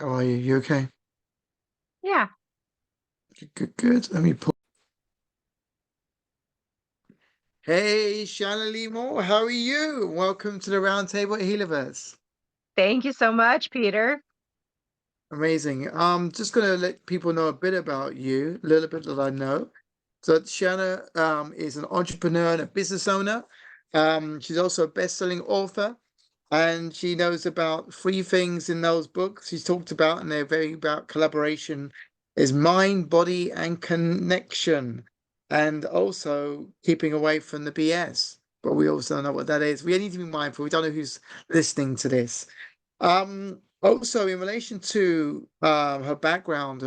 How are you? You okay? Yeah, Good, good, good. Let me pull. Hey, Shanna Lee Moore, how are you? Welcome to the Roundtable at Healerverse. thank you so much, Peter. Amazing. Just gonna let people know a bit about you, a little bit that I know. So Shanna is an entrepreneur and a business owner. She's also a best-selling author, and she knows about three things in those books she's talked about, and they're very about collaboration, is mind, body, and connection, and also keeping away from the BS. But we also know what that is. We need to be mindful. We don't know who's listening to this. Also, in relation to her background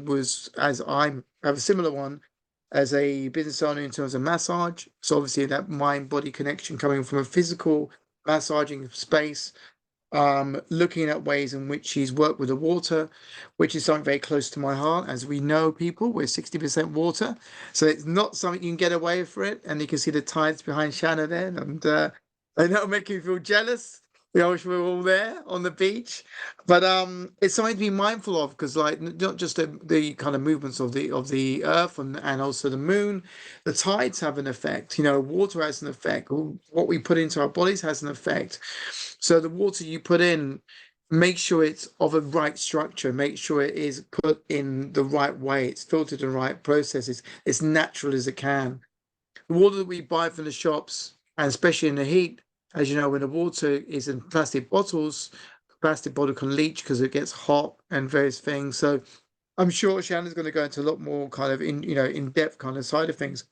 was as I have a similar one as a business owner in terms of massage. So obviously that mind body connection coming from a physical massaging space, looking at ways in which she's worked with the water, which is something very close to my heart. As we know, people, we're 60% water. So it's not something you can get away for it. And you can see the tides behind Shanna there. And that'll make you feel jealous. We wish we were all there on the beach. But it's something to be mindful of because like not just the kind of movements of the earth and also the moon, the tides have an effect. You know, water has an effect. What we put into our bodies has an effect. So the water you put in, make sure it's of a right structure, make sure it is put in the right way, it's filtered in the right processes, it's natural as it can. The water that we buy from the shops, and especially in the heat, as you know, when the water is in plastic bottles, plastic bottle can leach because it gets hot and various things. So I'm sure Shannon's going to go into a lot more kind of in depth kind of side of things.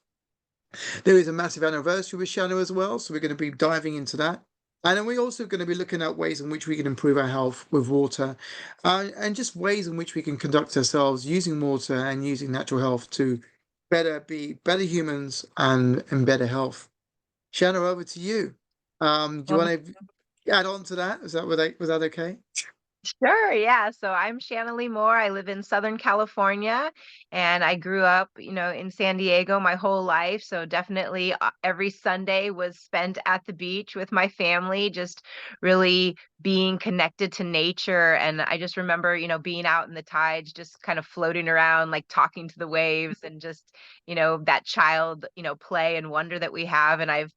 There is a massive anniversary with Shanna as well, so we're going to be diving into that. And then we're also going to be looking at ways in which we can improve our health with water, and just ways in which we can conduct ourselves using water and using natural health to be better humans and better health. Shanna, over to you. Do you Well, want to add on to that? Was that okay? sure, yeah. So I'm Shanna Lee Moore. I live in Southern California and I grew up, in San Diego my whole life. So definitely every Sunday was spent at the beach with my family, just really being connected to nature. And I just remember, being out in the tides, just kind of floating around, like talking to the waves and just, that child, play and wonder that we have. And I've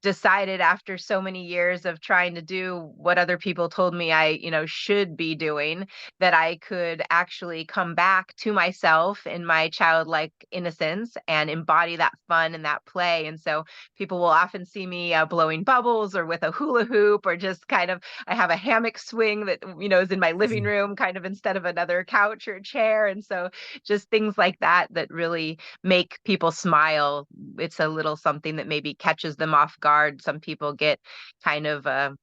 decided after so many years of trying to do what other people told me I, should be doing, that I could actually come back to myself in my childlike innocence and embody that fun and that play. And so people will often see me blowing bubbles or with a hula hoop or just kind of, I have a hammock swing that, is in my living room kind of instead of another couch or chair. And so just things like that that really make people smile. It's a little something that maybe catches them off guard. Some people get kind of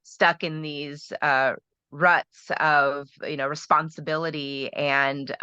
stuck in these ruts of responsibility and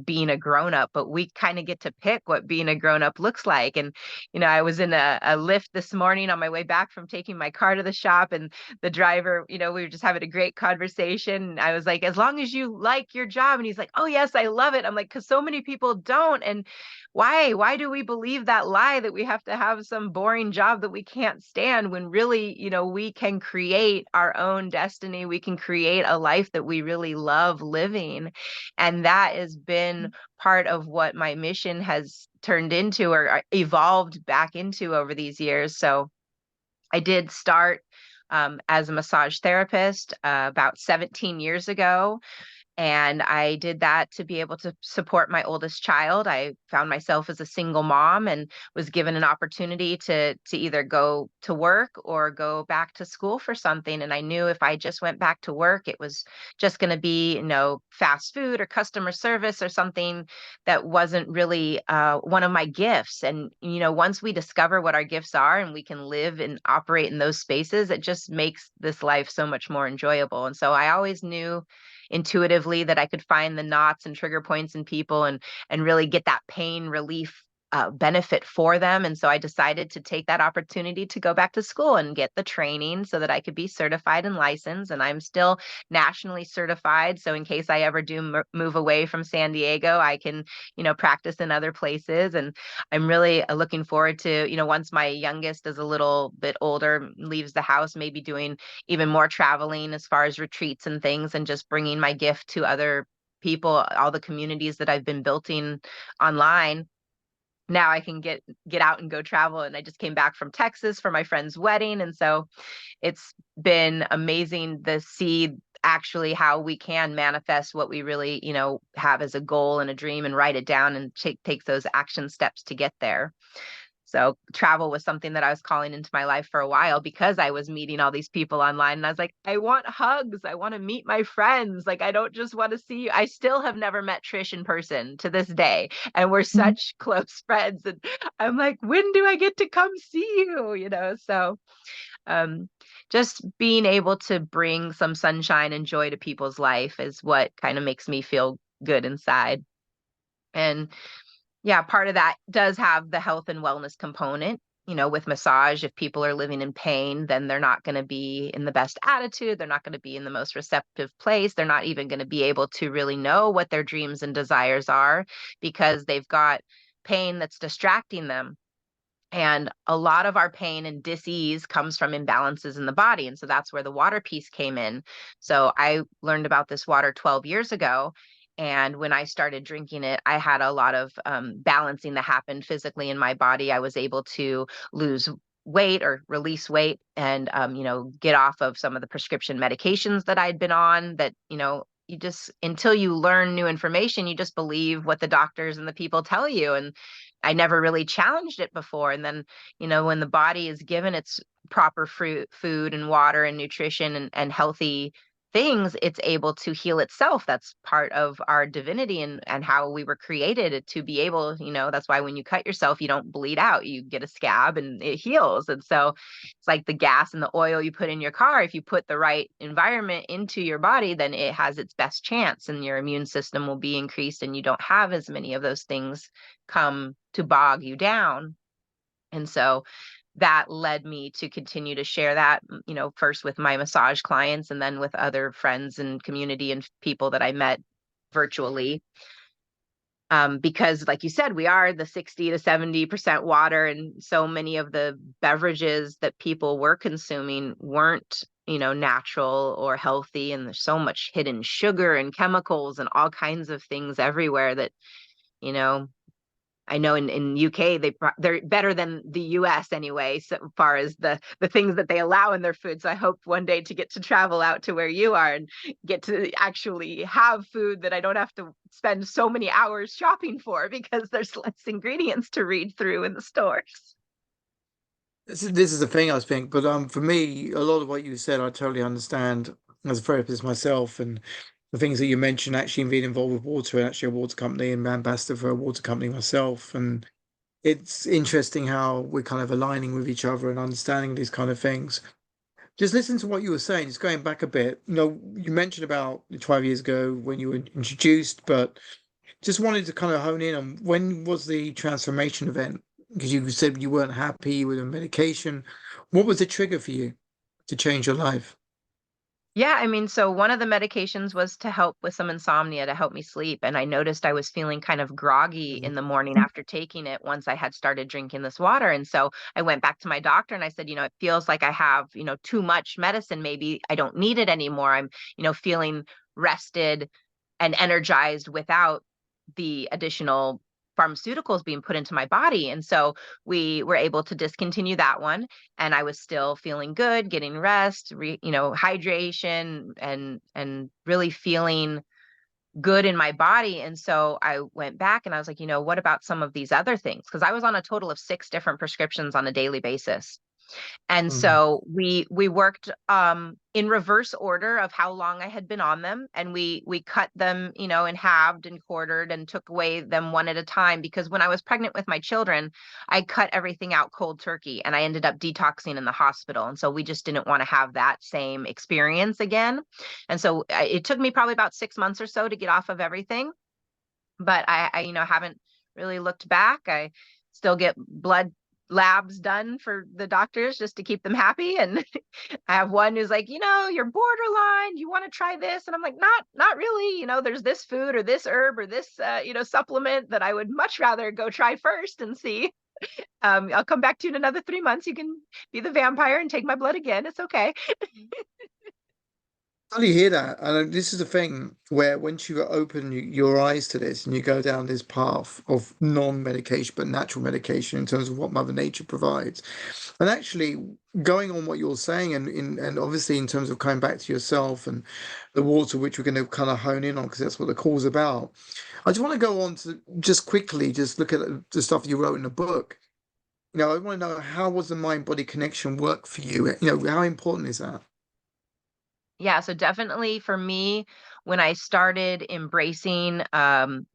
being a grown up, but we kind of get to pick what being a grown up looks like. And I was in a Lyft this morning on my way back from taking my car to the shop, and the driver, we were just having a great conversation, and I was like, as long as you like your job, and he's like, oh yes, I love it. I'm like, because so many people don't. And why do we believe that lie that we have to have some boring job that we can't stand, when really, we can create our own destiny, we can create a life that we really love living. And that has been part of what my mission has turned into, or evolved back into over these years. So I did start as a massage therapist about 17 years ago, and I did that to be able to support my oldest child. I found myself as a single mom and was given an opportunity to either go to work or go back to school for something. And I knew if I just went back to work, it was just going to be, fast food or customer service or something that wasn't really one of my gifts. And, once we discover what our gifts are and we can live and operate in those spaces, it just makes this life so much more enjoyable. And so I always knew intuitively that I could find the knots and trigger points in people and really get that pain relief benefit for them. And so I decided to take that opportunity to go back to school and get the training so that I could be certified and licensed. And I'm still nationally certified. So in case I ever do move away from San Diego, I can, practice in other places. And I'm really looking forward to, once my youngest is a little bit older, leaves the house, maybe doing even more traveling as far as retreats and things, and just bringing my gift to other people, all the communities that I've been building online. Now I can get out and go travel. And I just came back from Texas for my friend's wedding. And so it's been amazing to see actually how we can manifest what we really, have as a goal and a dream, and write it down and take those action steps to get there. So travel was something that I was calling into my life for a while, because I was meeting all these people online, and I was like, I want hugs. I want to meet my friends. Like, I don't just want to see you. I still have never met Trish in person to this day. And we're such close friends. And I'm like, when do I get to come see you? So um, just being able to bring some sunshine and joy to people's life is what kind of makes me feel good inside. And yeah, part of that does have the health and wellness component. With massage, if people are living in pain, then they're not going to be in the best attitude. They're not going to be in the most receptive place. They're not even going to be able to really know what their dreams and desires are, because they've got pain that's distracting them. And a lot of our pain and dis-ease comes from imbalances in the body. And so that's where the water piece came in. So I learned about this water 12 years ago. And when I started drinking it, I had a lot of balancing that happened physically in my body. I was able to lose weight or release weight, and, get off of some of the prescription medications that I'd been on that, you just, until you learn new information, you just believe what the doctors and the people tell you. And I never really challenged it before. And then, when the body is given its proper food and water and nutrition and healthy things, it's able to heal itself. That's part of our divinity and how we were created to be able, that's why when you cut yourself, you don't bleed out, you get a scab and it heals. And so it's like the gas and the oil you put in your car. If you put the right environment into your body, then it has its best chance, and your immune system will be increased, and you don't have as many of those things come to bog you down. And so that led me to continue to share that, first with my massage clients, and then with other friends and community and people that I met virtually. Because like you said, we are the 60 to 70% water, and so many of the beverages that people were consuming weren't, natural or healthy. And there's so much hidden sugar and chemicals and all kinds of things everywhere that, you know, I know in UK they're better than the US anyway, so far as the things that they allow in their food. So I hope one day to get to travel out to where you are and get to actually have food that I don't have to spend so many hours shopping for, because there's less ingredients to read through in the stores. This is the thing I think, but for me, a lot of what you said, I totally understand as a therapist myself, and the things that you mentioned, actually being involved with water, and actually a water company and ambassador for a water company myself, and it's interesting how we're kind of aligning with each other and understanding these kind of things. Just listen to what you were saying, just going back a bit. You mentioned about 12 years ago when you were introduced, but just wanted to kind of hone in on when was the transformation event? Because you said you weren't happy with the medication. What was the trigger for you to change your life? Yeah, I mean, so one of the medications was to help with some insomnia, to help me sleep. And I noticed I was feeling kind of groggy in the morning after taking it once I had started drinking this water. And so I went back to my doctor and I said, it feels like I have, too much medicine. Maybe I don't need it anymore. I'm, feeling rested and energized without the additional pharmaceuticals being put into my body. And so we were able to discontinue that one, and I was still feeling good, getting rest, hydration, and really feeling good in my body. And so I went back and I was like, what about some of these other things? Because I was on a total of 6 different prescriptions on a daily basis. And Mm. so we worked in reverse order of how long I had been on them, and we cut them, and halved and quartered and took away them one at a time, because when I was pregnant with my children, I cut everything out cold turkey, and I ended up detoxing in the hospital. And so we just didn't want to have that same experience again. And so it took me probably about 6 months or so to get off of everything, but I haven't really looked back. still get blood labs done for the doctors just to keep them happy. And I have one who's like, you're borderline, you want to try this? And I'm like, not really. There's this food or this herb or this, supplement that I would much rather go try first and see. I'll come back to you in another 3 months. You can be the vampire and take my blood again. It's okay. Totally hear that. And this is the thing where once you open your eyes to this and you go down this path of non-medication but natural medication in terms of what Mother Nature provides, and actually going on what you're saying, and obviously in terms of coming back to yourself and the water, which we're going to kind of hone in on because that's what the call's about. I just want to go on to just quickly just look at the stuff you wrote in the book. I want to know, how was the mind-body connection work for you? How important is that? Yeah, so definitely for me, when I started embracing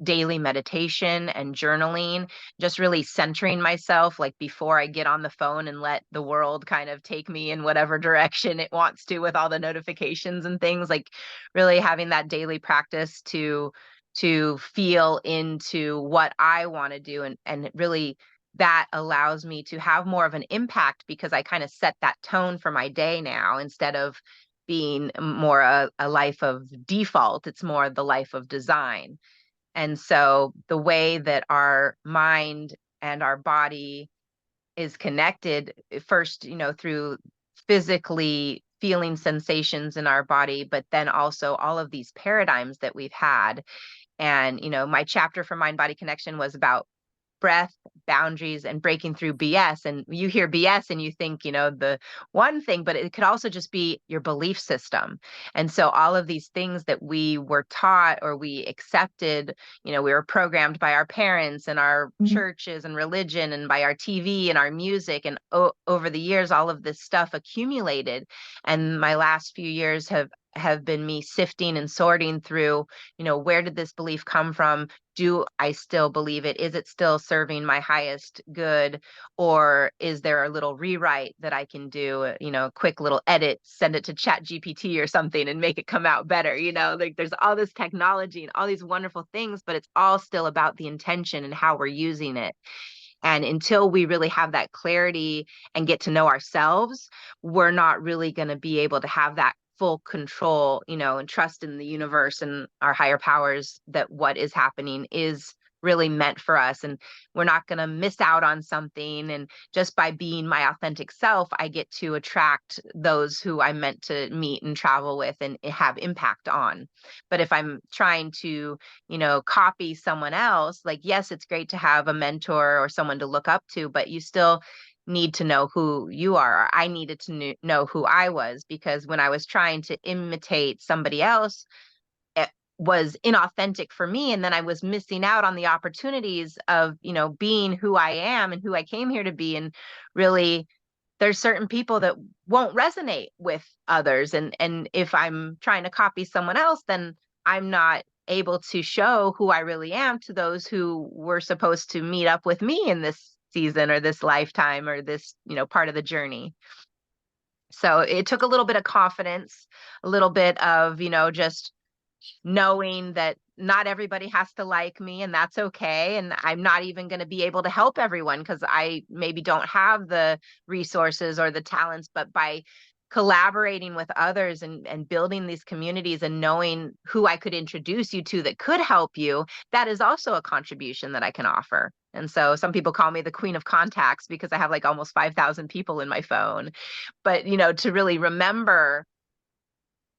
daily meditation and journaling, just really centering myself, like before I get on the phone and let the world kind of take me in whatever direction it wants to with all the notifications and things, like really having that daily practice to feel into what I want to do, and really that allows me to have more of an impact because I kind of set that tone for my day now instead of being more a life of default. It's more the life of design. And so the way that our mind and our body is connected, first, through physically feeling sensations in our body, but then also all of these paradigms that we've had. And, my chapter for Mind Body Connection was about breath, boundaries, and breaking through BS. And you hear BS and you think, the one thing, but it could also just be your belief system. And so all of these things that we were taught or we accepted, we were programmed by our parents and our churches and religion and by our TV and our music. And over the years, all of this stuff accumulated. And my last few years have been me sifting and sorting through, where did this belief come from? Do I still believe it? Is it still serving my highest good? Or is there a little rewrite that I can do, a quick little edit, send it to Chat GPT or something and make it come out better? Like there's all this technology and all these wonderful things, but it's all still about the intention and how we're using it. And until we really have that clarity and get to know ourselves, we're not really going to be able to have that full control, and trust in the universe and our higher powers that what is happening is really meant for us. And we're not going to miss out on something. And just by being my authentic self, I get to attract those who I'm meant to meet and travel with and have impact on. But if I'm trying to, copy someone else, like, yes, it's great to have a mentor or someone to look up to, but you still need to know who you are. Or I needed to know who I was, because when I was trying to imitate somebody else, it was inauthentic for me. And then I was missing out on the opportunities of, being who I am and who I came here to be. And really, there's certain people that won't resonate with others. And if I'm trying to copy someone else, then I'm not able to show who I really am to those who were supposed to meet up with me in this season or this lifetime or this, part of the journey. So it took a little bit of confidence, a little bit of, just knowing that not everybody has to like me, and that's okay. And I'm not even going to be able to help everyone because I maybe don't have the resources or the talents, but by collaborating with others and building these communities and knowing who I could introduce you to that could help you, that is also a contribution that I can offer. And so some people call me the queen of contacts because I have like almost 5,000 people in my phone. But, to really remember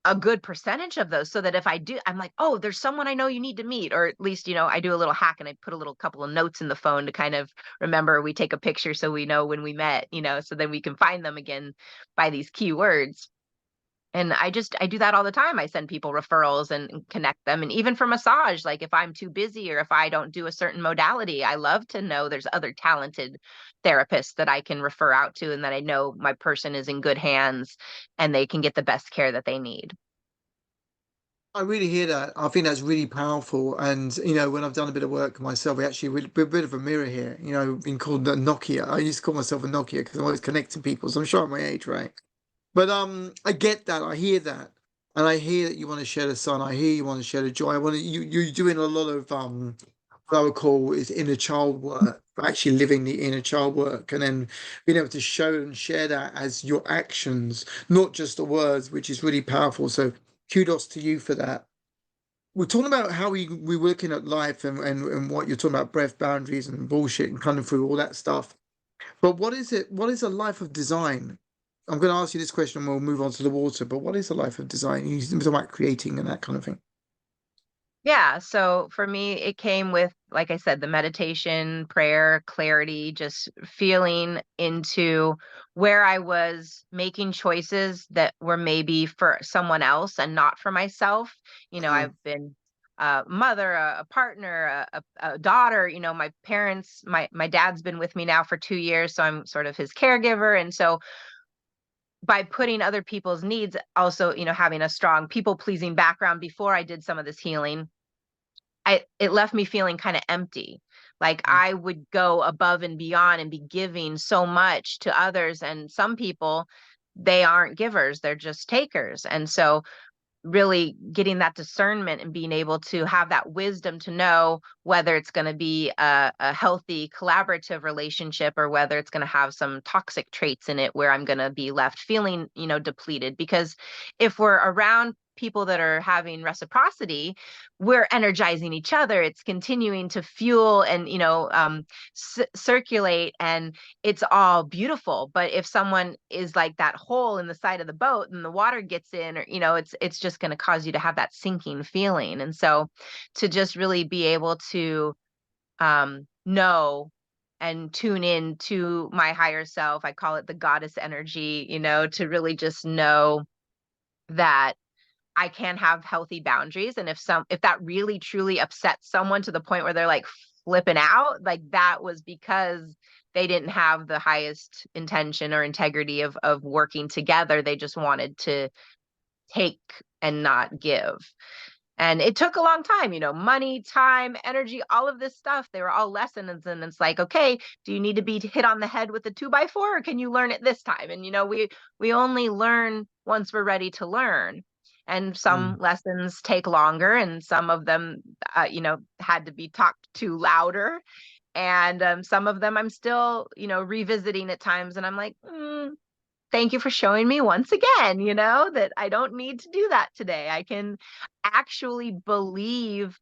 a good percentage of those so that if I do, I'm like, oh, there's someone I know you need to meet. Or at least, I do a little hack and I put a little couple of notes in the phone to kind of remember. We take a picture so we know when we met, so then we can find them again by these keywords. And I do that all the time. I send people referrals and connect them. And even for massage, like if I'm too busy or if I don't do a certain modality, I love to know there's other talented therapists that I can refer out to and that I know my person is in good hands and they can get the best care that they need. I really hear that. I think that's really powerful. And, when I've done a bit of work myself, we're a bit of a mirror here. Been called the Nokia. I used to call myself a Nokia because I'm always connecting people. So I'm showing my age, right? But I get that. I hear that. And I hear that you want to share the sun. I hear you want to share the joy. You're doing a lot of what I would call is inner child work, actually living the inner child work, and then being able to show and share that as your actions, not just the words, which is really powerful. So kudos to you for that. We're talking about how we're looking at life, and what you're talking about, breath boundaries and bullshit and kind of through all that stuff. But what is it? What is a life of design? I'm going to ask you this question and we'll move on to the water. But what is a life of design? You talk about creating and that kind of thing. Yeah, so for me, it came with, like I said, the meditation, prayer, clarity, just feeling into where I was making choices that were maybe for someone else and not for myself. Mm, I've been a mother, a partner, a daughter. My parents, my dad's been with me now for 2 years, so I'm sort of his caregiver. And so by putting other people's needs, also, having a strong people pleasing background before I did some of this healing, it left me feeling kind of empty. Like mm, I would go above and beyond and be giving so much to others. And some people, they aren't givers, they're just takers. And so really getting that discernment and being able to have that wisdom to know whether it's going to be a healthy collaborative relationship or whether it's going to have some toxic traits in it where I'm going to be left feeling, depleted. Because if we're around people that are having reciprocity, we're energizing each other. It's continuing to fuel and, circulate, and it's all beautiful. But if someone is like that hole in the side of the boat and the water gets in, or it's just going to cause you to have that sinking feeling. And so to just really be able to know and tune in to my higher self, I call it the goddess energy, to really just know that I can have healthy boundaries. And if that really truly upsets someone to the point where they're like flipping out, like that was because they didn't have the highest intention or integrity of working together. They just wanted to take and not give. And it took a long time, money, time, energy, all of this stuff. They were all lessons. And it's like, okay, do you need to be hit on the head with a 2x4, or can you learn it this time? And, we only learn once we're ready to learn. And mm. some lessons take longer, and some of them, had to be talked to louder. And some of them I'm still, revisiting at times. And I'm like, thank you for showing me once again, that I don't need to do that today. I can actually believe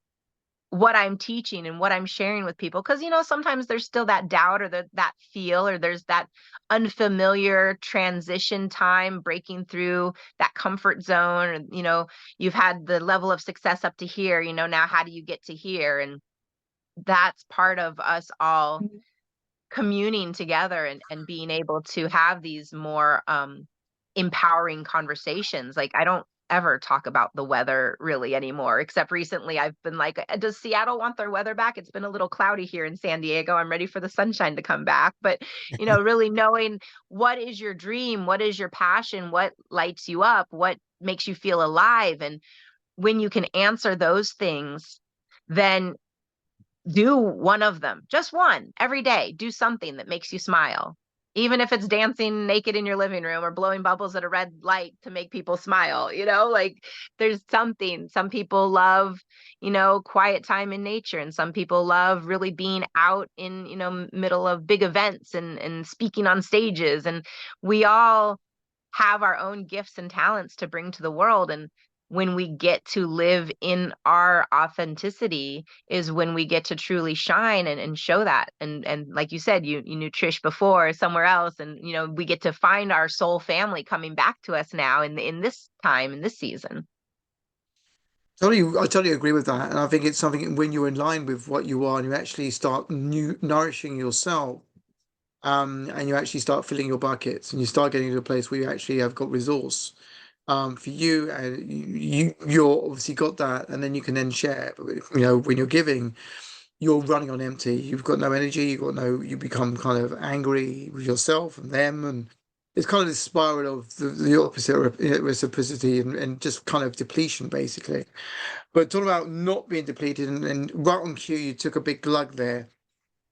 what I'm teaching and what I'm sharing with people. Cause, sometimes there's still that doubt or that feel, or there's that unfamiliar transition time breaking through that comfort zone. Or, you've had the level of success up to here, now how do you get to here? And that's part of us all communing together and being able to have these more empowering conversations. Like I don't ever talk about the weather really anymore, except recently I've been like, does Seattle want their weather back? It's been a little cloudy here in San Diego. I'm ready for the sunshine to come back. But, really knowing what is your dream, what is your passion, what lights you up, what makes you feel alive. And when you can answer those things, then do one of them, just one every day. Do something that makes you smile. Even if it's dancing naked in your living room or blowing bubbles at a red light to make people smile, like there's something. Some people love, quiet time in nature, and some people love really being out in, middle of big events and speaking on stages. And we all have our own gifts and talents to bring to the world. And when we get to live in our authenticity is when we get to truly shine and show that. And like you said, you knew Trish before somewhere else. And, we get to find our soul family coming back to us now in this time, in this season. I totally agree with that. And I think it's something when you're in line with what you are and you actually start nourishing yourself, and you actually start filling your buckets and you start getting to a place where you actually have got resource, for you, and you're obviously got that, and then you can then share. But, when you're giving, you're running on empty. You've got no energy. You become kind of angry with yourself and them, and it's kind of this spiral of the opposite reciprocity, and just kind of depletion, basically. But talking about not being depleted, and right on cue, you took a big glug there.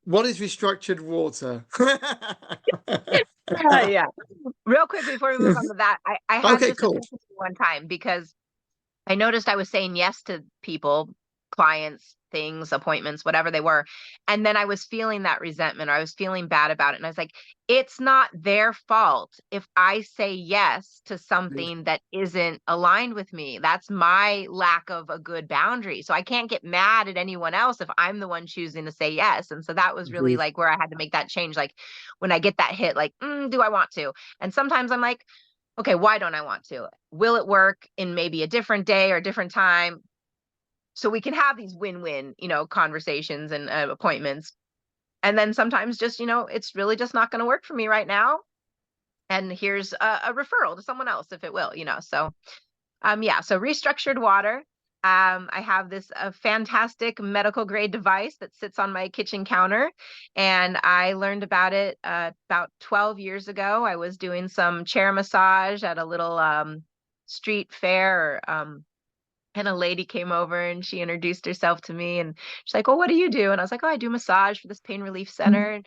What is restructured water? Yeah. Real quick before we move on to that, I had Okay, this cool. epiphany one time because I noticed I was saying yes to people clients, things, appointments, whatever they were. And then I was feeling that resentment, or I was feeling bad about it. And I was like, it's not their fault if I say yes to Agreed. something that isn't aligned with me. That's my lack of a good boundary. So I can't get mad at anyone else if I'm the one choosing to say yes. And so that was really Agreed. like where I had to make that change. Like when I get that hit, like, do I want to? And sometimes I'm like, okay, why don't I want to? Will it work in maybe a different day or a different time? So we can have these win-win, conversations and appointments. And then sometimes just, it's really just not going to work for me right now. And here's a referral to someone else if it will. So yeah, so Restructured Water. I have this fantastic medical grade device that sits on my kitchen counter, and I learned about it about 12 years ago. I was doing some chair massage at a little street fair, and a lady came over and she introduced herself to me, and she's like, "Well, what do you do?" And I was like, "Oh, I do massage for this pain relief center." And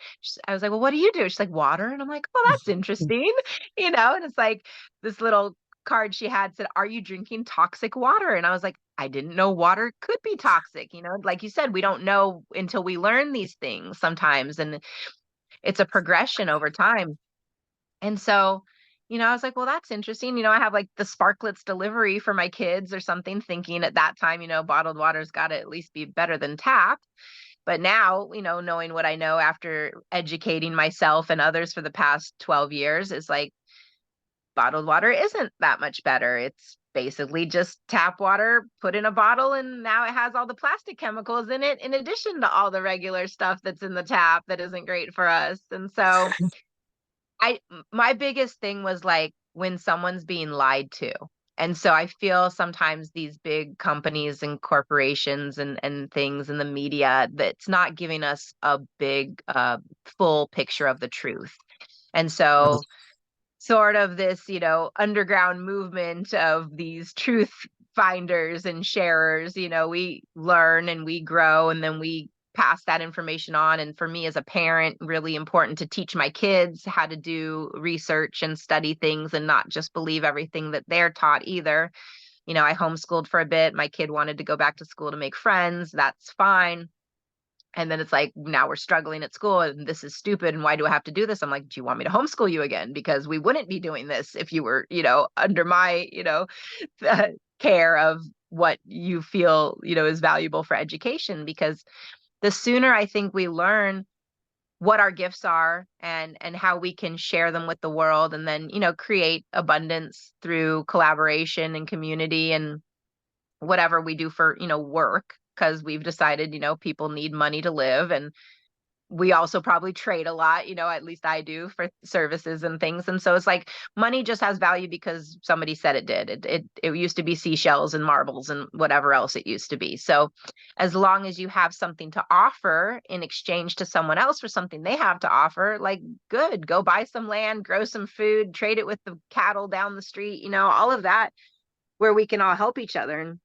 I was like, "Well, what do you do?" She's like, "Water." And I'm like, "Oh, that's interesting." And it's like this little card she had said, "Are you drinking toxic water?" And I was like, I didn't know water could be toxic. Like you said, we don't know until we learn these things sometimes. And it's a progression over time. And so, I was like, well, that's interesting. I have like the Sparklets delivery for my kids or something, thinking at that time, bottled water's got to at least be better than tap. But now, knowing what I know after educating myself and others for the past 12 years, is like bottled water isn't that much better. It's basically just tap water put in a bottle, and now it has all the plastic chemicals in it, in addition to all the regular stuff that's in the tap that isn't great for us. And so, my biggest thing was like when someone's being lied to. And so I feel sometimes these big companies and corporations and things in the media, that's not giving us a big full picture of the truth. And so sort of this, underground movement of these truth finders and sharers, we learn and we grow, and then we pass that information on. And for me as a parent, really important to teach my kids how to do research and study things and not just believe everything that they're taught either. I homeschooled for a bit. My kid wanted to go back to school to make friends. That's fine. And then it's like, now we're struggling at school and this is stupid. And why do I have to do this? I'm like, do you want me to homeschool you again? Because we wouldn't be doing this if you were, under my, care of what you feel, is valuable for education. Because the sooner I think we learn what our gifts are and how we can share them with the world, and then, create abundance through collaboration and community and whatever we do for, work, because we've decided, people need money to live. And we also probably trade a lot, at least I do, for services and things. And so it's like money just has value because somebody said it did. It used to be seashells and marbles and whatever else it used to be. So as long as you have something to offer in exchange to someone else for something they have to offer, like, good, go buy some land, grow some food, trade it with the cattle down the street, all of that, where we can all help each other. And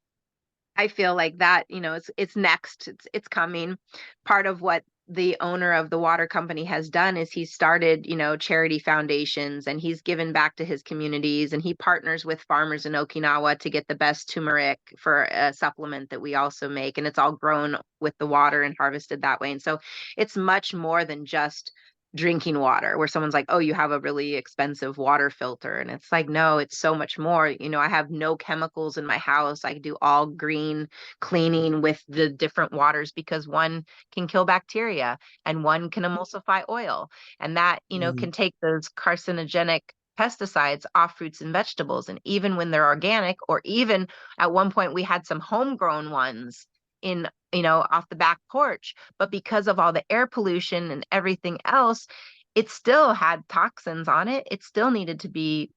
I feel like that, it's next. It's coming. Part of what the owner of the water company has done is he's started, charity foundations, and he's given back to his communities, and he partners with farmers in Okinawa to get the best turmeric for a supplement that we also make, and it's all grown with the water and harvested that way. And so it's much more than just drinking water, where someone's like, "Oh, you have a really expensive water filter." And it's like, no, it's so much more. I have no chemicals in my house. I do all green cleaning with the different waters, because one can kill bacteria and one can emulsify oil, and that, Mm. can take those carcinogenic pesticides off fruits and vegetables. And even when they're organic, or even at one point we had some homegrown ones in, off the back porch, but because of all the air pollution and everything else, it still had toxins on it. It still needed to be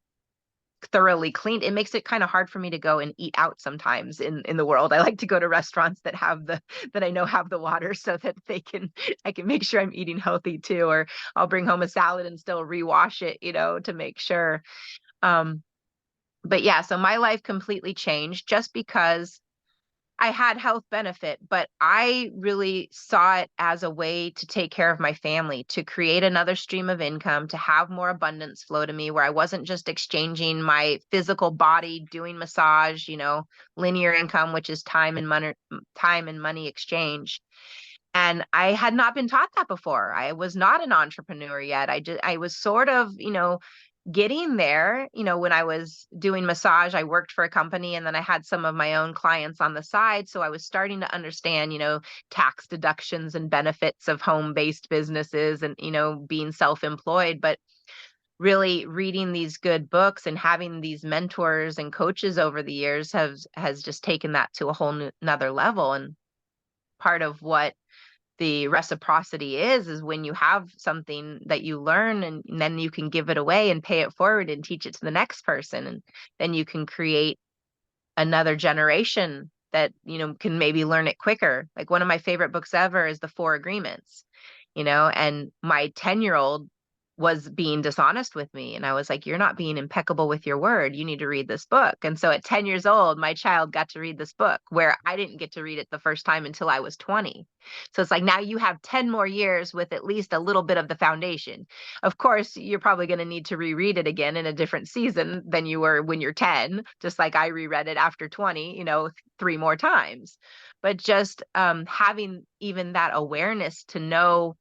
thoroughly cleaned. It makes it kind of hard for me to go and eat out sometimes in the world. I like to go to restaurants that have that I know have the water, so that I can make sure I'm eating healthy too. Or I'll bring home a salad and still rewash it, to make sure. Um, but yeah, so my life completely changed just because I had health benefit, but I really saw it as a way to take care of my family, to create another stream of income, to have more abundance flow to me where I wasn't just exchanging my physical body doing massage, linear income, which is time and money exchange. And I had not been taught that before. I was not an entrepreneur yet. I was sort of, getting there. When I was doing massage, I worked for a company and then I had some of my own clients on the side. So I was starting to understand, tax deductions and benefits of home-based businesses and, being self-employed. But really reading these good books and having these mentors and coaches over the years has just taken that to a whole another level. And part of what the reciprocity is when you have something that you learn and then you can give it away and pay it forward and teach it to the next person, and then you can create another generation that can maybe learn it quicker. Like one of my favorite books ever is The Four Agreements, and my 10-year-old was being dishonest with me, and I was like, you're not being impeccable with your word, you need to read this book. And so at 10 years old, my child got to read this book where I didn't get to read it the first time until I was 20. So it's like, now you have 10 more years with at least a little bit of the foundation. Of course, you're probably going to need to reread it again in a different season than you were when you're 10, just like I reread it after 20, 3 more times. But just having even that awareness to know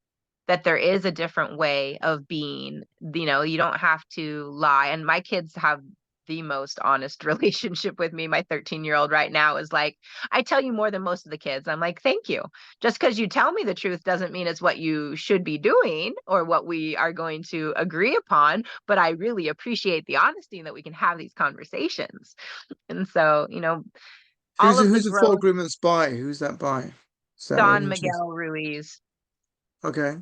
that there is a different way of being. You don't have to lie. And my kids have the most honest relationship with me. My 13-year-old right now is like, I tell you more than most of the kids. I'm like, thank you. Just because you tell me the truth doesn't mean it's what you should be doing or what we are going to agree upon. But I really appreciate the honesty and that we can have these conversations. And so, all of the Who's the Four growth, Agreements by? Who's that by? Is that of Don interest? Miguel Ruiz. Okay.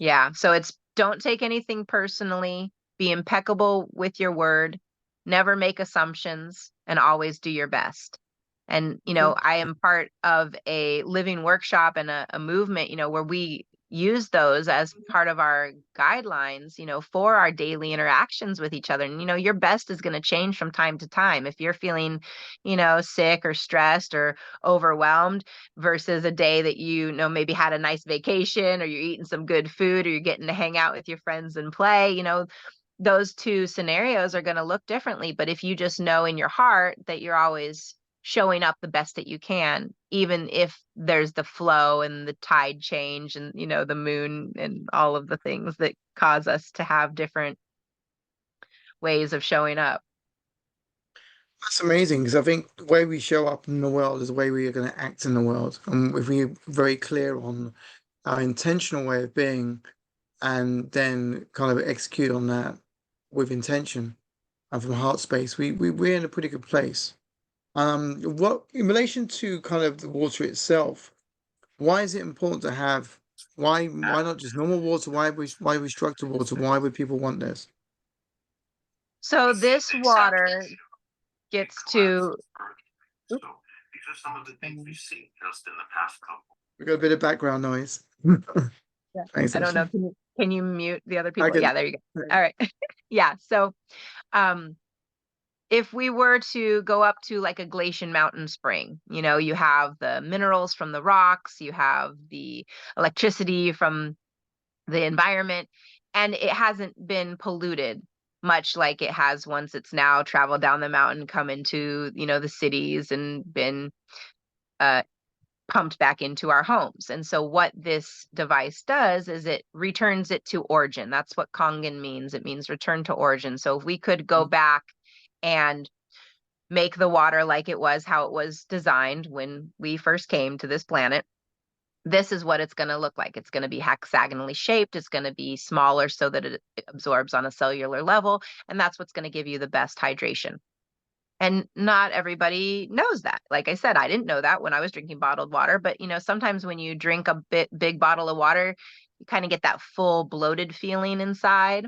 Yeah. So it's don't take anything personally, be impeccable with your word, never make assumptions, and always do your best. And, Okay. I am part of a living workshop and a movement, where we use those as part of our guidelines, for our daily interactions with each other. And, your best is going to change from time to time. If you're feeling, sick or stressed or overwhelmed versus a day that, maybe had a nice vacation or you're eating some good food or you're getting to hang out with your friends and play, those two scenarios are going to look differently. But if you just know in your heart that you're always showing up the best that you can, even if there's the flow and the tide change and, the moon and all of the things that cause us to have different ways of showing up. That's amazing because I think the way we show up in the world is the way we are going to act in the world. And if we're very clear on our intentional way of being and then kind of execute on that with intention and from heart space, we're in a pretty good place. What in relation to kind of the water itself, why is it important to have why not just normal water? Why restructured water? Why would people want this? So this water gets to, oops, We got a bit of background noise. yeah, Thanks, I don't know. Ashley. Can you mute the other I people? can. Yeah, there you go. All right. Yeah. So, um, if we were to go up to like a glacial mountain spring, you have the minerals from the rocks, you have the electricity from the environment, and it hasn't been polluted much like it has once it's now traveled down the mountain, come into, the cities and been uh, pumped back into our homes. And so what this device does is it returns it to origin. That's what Kangen means. It means return to origin. So if we could go back and make the water like it was how it was designed when we first came to this planet, this is what it's going to look like. It's going to be hexagonally shaped. It's going to be smaller so that it absorbs on a cellular level. And that's what's going to give you the best hydration. And not everybody knows that. Like I said, I didn't know that when I was drinking bottled water. But, sometimes when you drink a big bottle of water, you kind of get that full bloated feeling inside.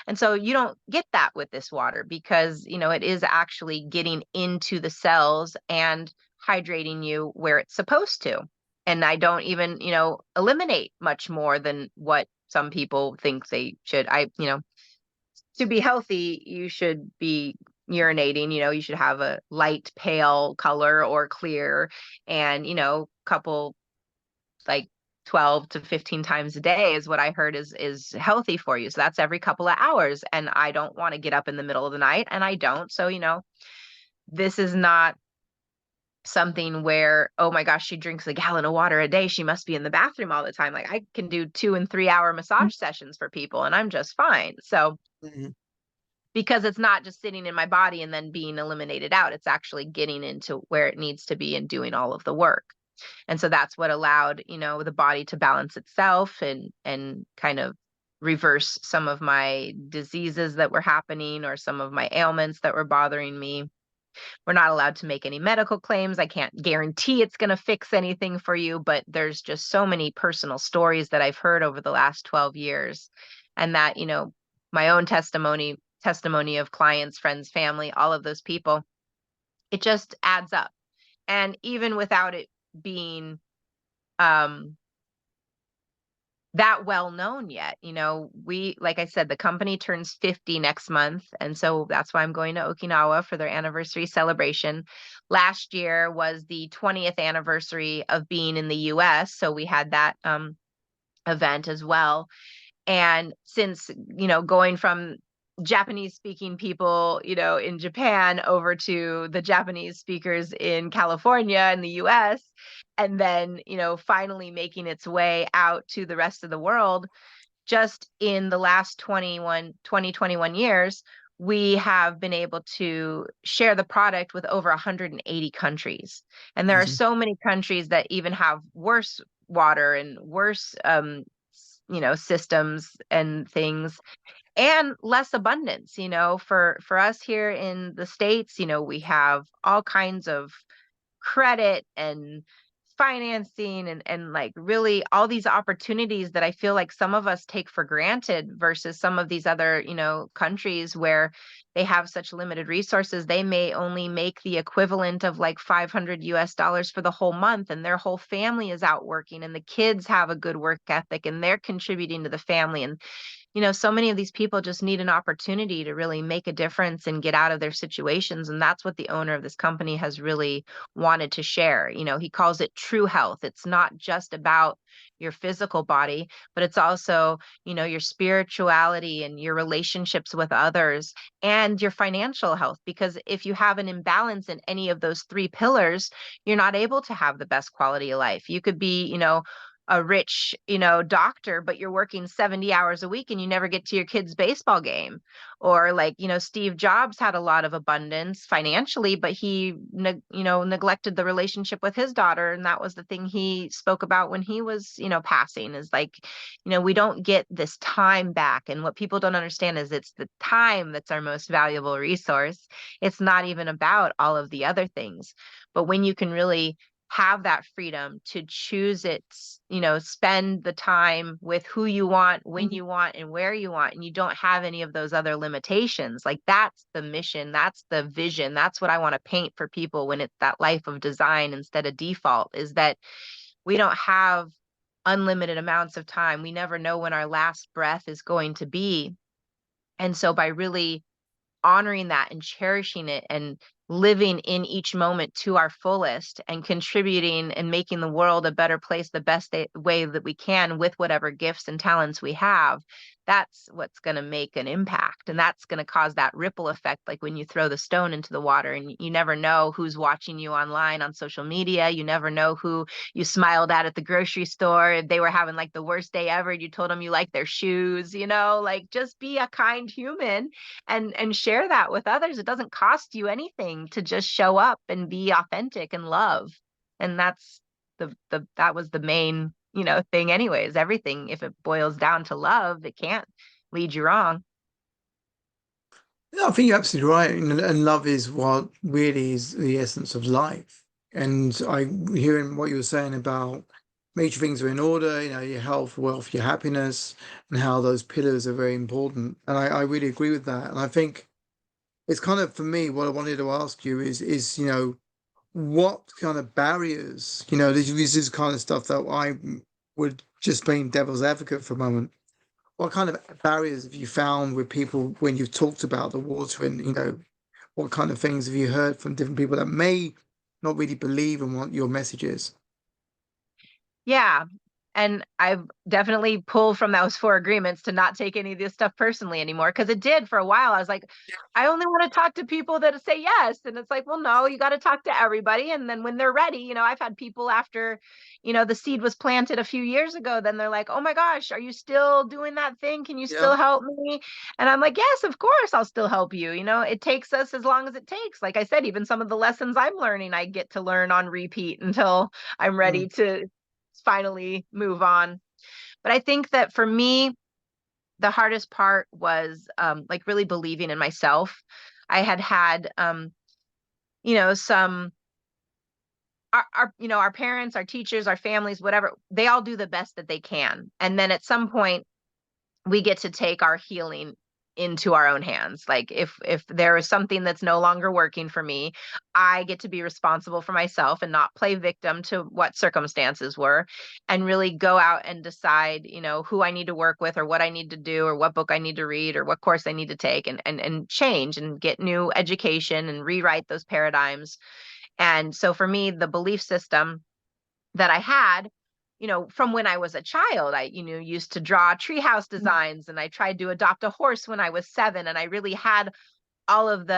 And so you don't get that with this water because, it is actually getting into the cells and hydrating you where it's supposed to. And I don't even, eliminate much more than what some people think they should. To be healthy, you should be, urinating, you should have a light pale color or clear, and couple like 12 to 15 times a day is what I heard is healthy for you. So that's every couple of hours. And I don't want to get up in the middle of the night, and I don't. So, this is not something where, oh my gosh, she drinks a gallon of water a day, she must be in the bathroom all the time. Like, I can do 2 and 3 hour massage sessions for people and I'm just fine. So Mhm. because it's not just sitting in my body and then being eliminated out, it's actually getting into where it needs to be and doing all of the work. And so that's what allowed, the body to balance itself and kind of reverse some of my diseases that were happening or some of my ailments that were bothering me. We're not allowed to make any medical claims. I can't guarantee it's going to fix anything for you, but there's just so many personal stories that I've heard over the last 12 years. And that, my own testimony of clients, friends, family, all of those people, it just adds up. And even without it being um that well known yet, we, like I said, the company turns 50 next month, and so that's why I'm going to Okinawa for their anniversary celebration. Last year was the 20th anniversary of being in the US, so we had that event as well. And since, going from Japanese speaking people, in Japan over to the Japanese speakers in California and the US, and then, finally making its way out to the rest of the world, just in the last 21 years, we have been able to share the product with over 180 countries. And there are Amazing. so many countries that even have worse water and worse systems and things, and less abundance. For us here in the States, we have all kinds of credit and financing and like really all these opportunities that I feel like some of us take for granted versus some of these other, countries where they have such limited resources. They may only make the equivalent of like 500 US dollars for the whole month, and their whole family is out working, and the kids have a good work ethic and they're contributing to the family. And so many of these people just need an opportunity to really make a difference and get out of their situations. And that's what the owner of this company has really wanted to share. He calls it true health. It's not just about your physical body, but it's also, your spirituality and your relationships with others and your financial health. Because if you have an imbalance in any of those 3 pillars, you're not able to have the best quality of life. You could be, a rich, doctor, but you're working 70 hours a week and you never get to your kid's baseball game. Or like, Steve Jobs had a lot of abundance financially, but he, neglected the relationship with his daughter. And that was the thing he spoke about when he was, passing, is like, we don't get this time back. And what people don't understand is it's the time that's our most valuable resource. It's not even about all of the other things. But when you can really have that freedom to choose it, spend the time with who you want, when you want, and where you want, and you don't have any of those other limitations. Like, that's the mission, that's the vision, that's what I want to paint for people when it's that life of design instead of default, is that we don't have unlimited amounts of time. We never know when our last breath is going to be. And so by really honoring that and cherishing it and living in each moment to our fullest and contributing and making the world a better place the best way that we can with whatever gifts and talents we have, that's what's going to make an impact. And that's going to cause that ripple effect, like when you throw the stone into the water and you never know who's watching you online on social media. You never know who you smiled at the grocery store. If they were having like the worst day ever, you told them you like their shoes, like, just be a kind human and share that with others. It doesn't cost you anything to just show up and be authentic and love. And that's that was the main, thing anyways. Everything, if it boils down to love, it can't lead you wrong. Yeah, I think you're absolutely right. And love is what really is the essence of life. And I hearing what you were saying about make sure things are in order, your health, wealth, your happiness, and how those pillars are very important. And I really agree with that. And I think it's kind of, for me, what I wanted to ask you is, what kind of barriers, this is kind of stuff that I would, just playing devil's advocate for a moment. What kind of barriers have you found with people when you've talked about the water and, what kind of things have you heard from different people that may not really believe in what your message is? Yeah. And I've definitely pulled from those four agreements to not take any of this stuff personally anymore. Because it did for a while. I was like, I only want to talk to people that say yes. And it's like, well, no, you got to talk to everybody. And then when they're ready, I've had people after, the seed was planted a few years ago, then they're like, oh my gosh, are you still doing that thing? Can you Yeah. still help me? And I'm like, yes, of course, I'll still help you. It takes us as long as it takes. Like I said, even some of the lessons I'm learning, I get to learn on repeat until I'm ready Mm. to finally move on. But I think that for me, the hardest part was like really believing in myself. I had some our parents, our teachers, our families, whatever, they all do the best that they can. And then at some point we get to take our healing into our own hands. Like if there is something that's no longer working for me, I get to be responsible for myself and not play victim to what circumstances were, and really go out and decide, who I need to work with or what I need to do or what book I need to read or what course I need to take, and change and get new education and rewrite those paradigms. And so for me, the belief system that I had, from when I was a child. I, used to draw treehouse designs, and I tried to adopt a horse when I was 7. And I really had all of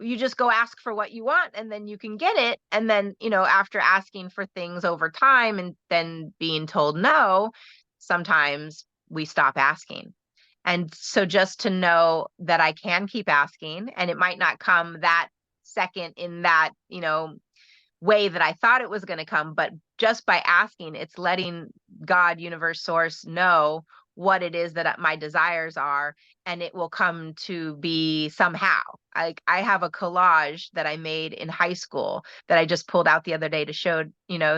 you just go ask for what you want and then you can get it. And then, after asking for things over time and then being told no, sometimes we stop asking. And so just to know that I can keep asking, and it might not come that second in that, way that I thought it was going to come, but just by asking, it's letting God, universe, source know what it is that my desires are, and it will come to be somehow. I have a collage that I made in high school that I just pulled out the other day to show,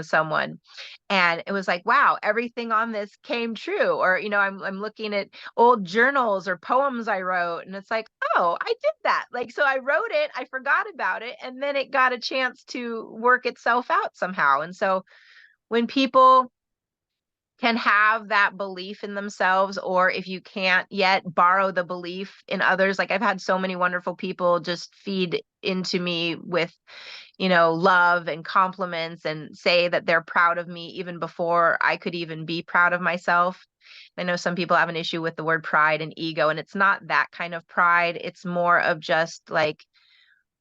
someone. And it was like, wow, everything on this came true. Or, I'm looking at old journals or poems I wrote, and it's like, oh, I did that. Like, so I wrote it, I forgot about it, and then it got a chance to work itself out somehow. And so when people can have that belief in themselves, or if you can't yet, borrow the belief in others. Like I've had so many wonderful people just feed into me with, love and compliments and say that they're proud of me even before I could even be proud of myself. I know some people have an issue with the word pride and ego, and it's not that kind of pride. It's more of just like,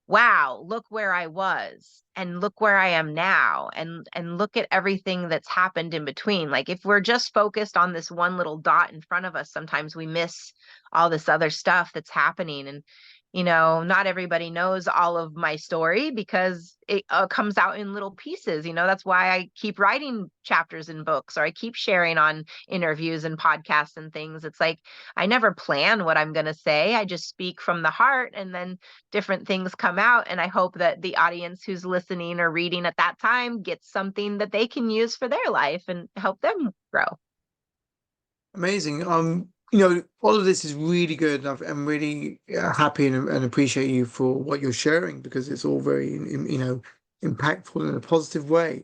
wow, look where I was and look where I am now, and look at everything that's happened in between. Like if we're just focused on this one little dot in front of us, sometimes we miss all this other stuff that's happening. And not everybody knows all of my story because it comes out in little pieces. That's why I keep writing chapters in books, or I keep sharing on interviews and podcasts and things. It's like I never plan what I'm going to say. I just speak from the heart, and then different things come out. And I hope that the audience who's listening or reading at that time gets something that they can use for their life and help them grow. Amazing. All of this is really good, and I'm really happy and appreciate you for what you're sharing because it's all very, impactful in a positive way. I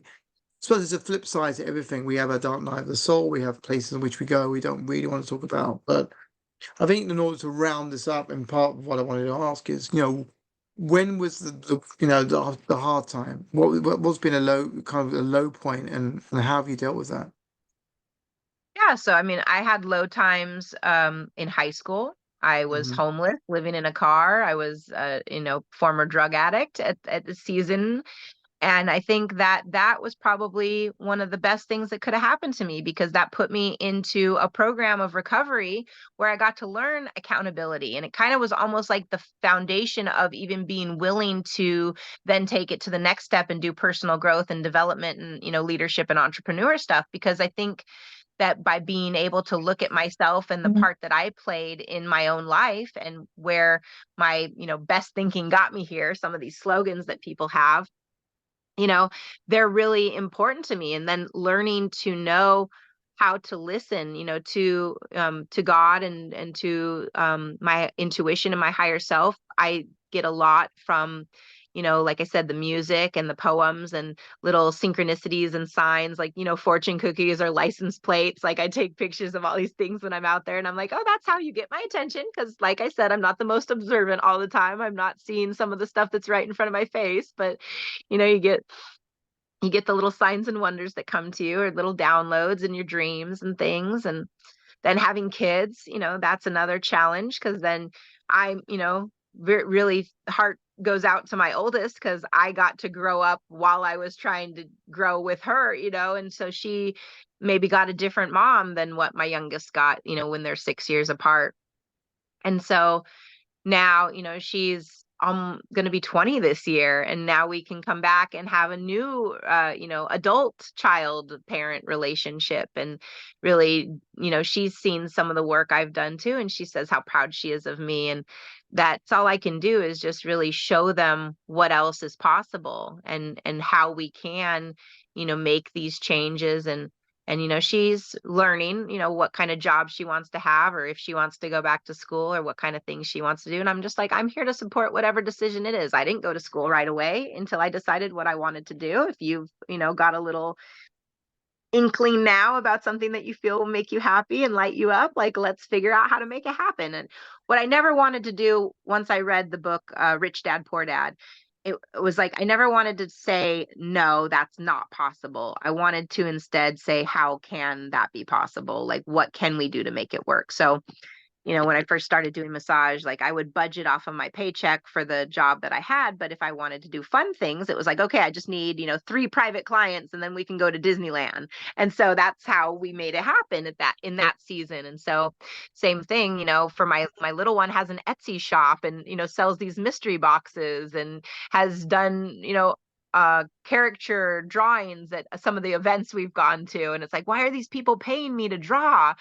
suppose there's a flip side to everything. We have our dark night of the soul. We have places in which we go we don't really want to talk about. But I think in order to round this up, and part of what I wanted to ask is, when was the hard time? What's been a low kind of a low point, and how have you dealt with that? Yeah, so I mean, I had low times in high school. I was Hmm. homeless, living in a car. I was former drug addict at the season. And I think that that was probably one of the best things that could have happened to me, because that put me into a program of recovery where I got to learn accountability. And it kind of was almost like the foundation of even being willing to then take it to the next step and do personal growth and development and, leadership and entrepreneur stuff. Because I think that by being able to look at myself and the part that I played in my own life, and where my, best thinking got me here, some of these slogans that people have, you know they're really important to me. And then learning to know how to listen, to God, and to my intuition and my higher self. I get a lot from like I said, the music and the poems and little synchronicities and signs, like, fortune cookies or license plates. Like, I take pictures of all these things when I'm out there, and I'm like, oh, that's how you get my attention. Because, like I said, I'm not the most observant all the time. I'm not seeing some of the stuff that's right in front of my face, but you get the little signs and wonders that come to you, or little downloads in your dreams and things. And then having kids, that's another challenge, because then I'm, really heart goes out to my oldest, because I got to grow up while I was trying to grow with her, and so she maybe got a different mom than what my youngest got, when they're 6 years apart. And so now, she's going to be 20 this year, and now we can come back and have a new adult child parent relationship. And really, she's seen some of the work I've done too, and she says how proud she is of me. And that's all I can do, is just really show them what else is possible, and how we can make these changes. And she's learning what kind of job she wants to have, or if she wants to go back to school, or what kind of things she wants to do. And I'm just like, I'm here to support whatever decision it is. I didn't go to school right away until I decided what I wanted to do. If you've got a little inkling now about something that you feel will make you happy and light you up, like, let's figure out how to make it happen. And what I never wanted to do, once I read the book, Rich Dad Poor Dad, it was like, I never wanted to say, no, that's not possible. I wanted to instead say, how can that be possible? Like, what can we do to make it work? So, when I first started doing massage, like, I would budget off of my paycheck for the job that I had. But if I wanted to do fun things, it was like, okay, I just need, 3 private clients, and then we can go to Disneyland. And so that's how we made it happen in that season. And so same thing, for my little one, has an Etsy shop, and, sells these mystery boxes, and has done, caricature drawings at some of the events we've gone to. And it's like, why are these people paying me to draw?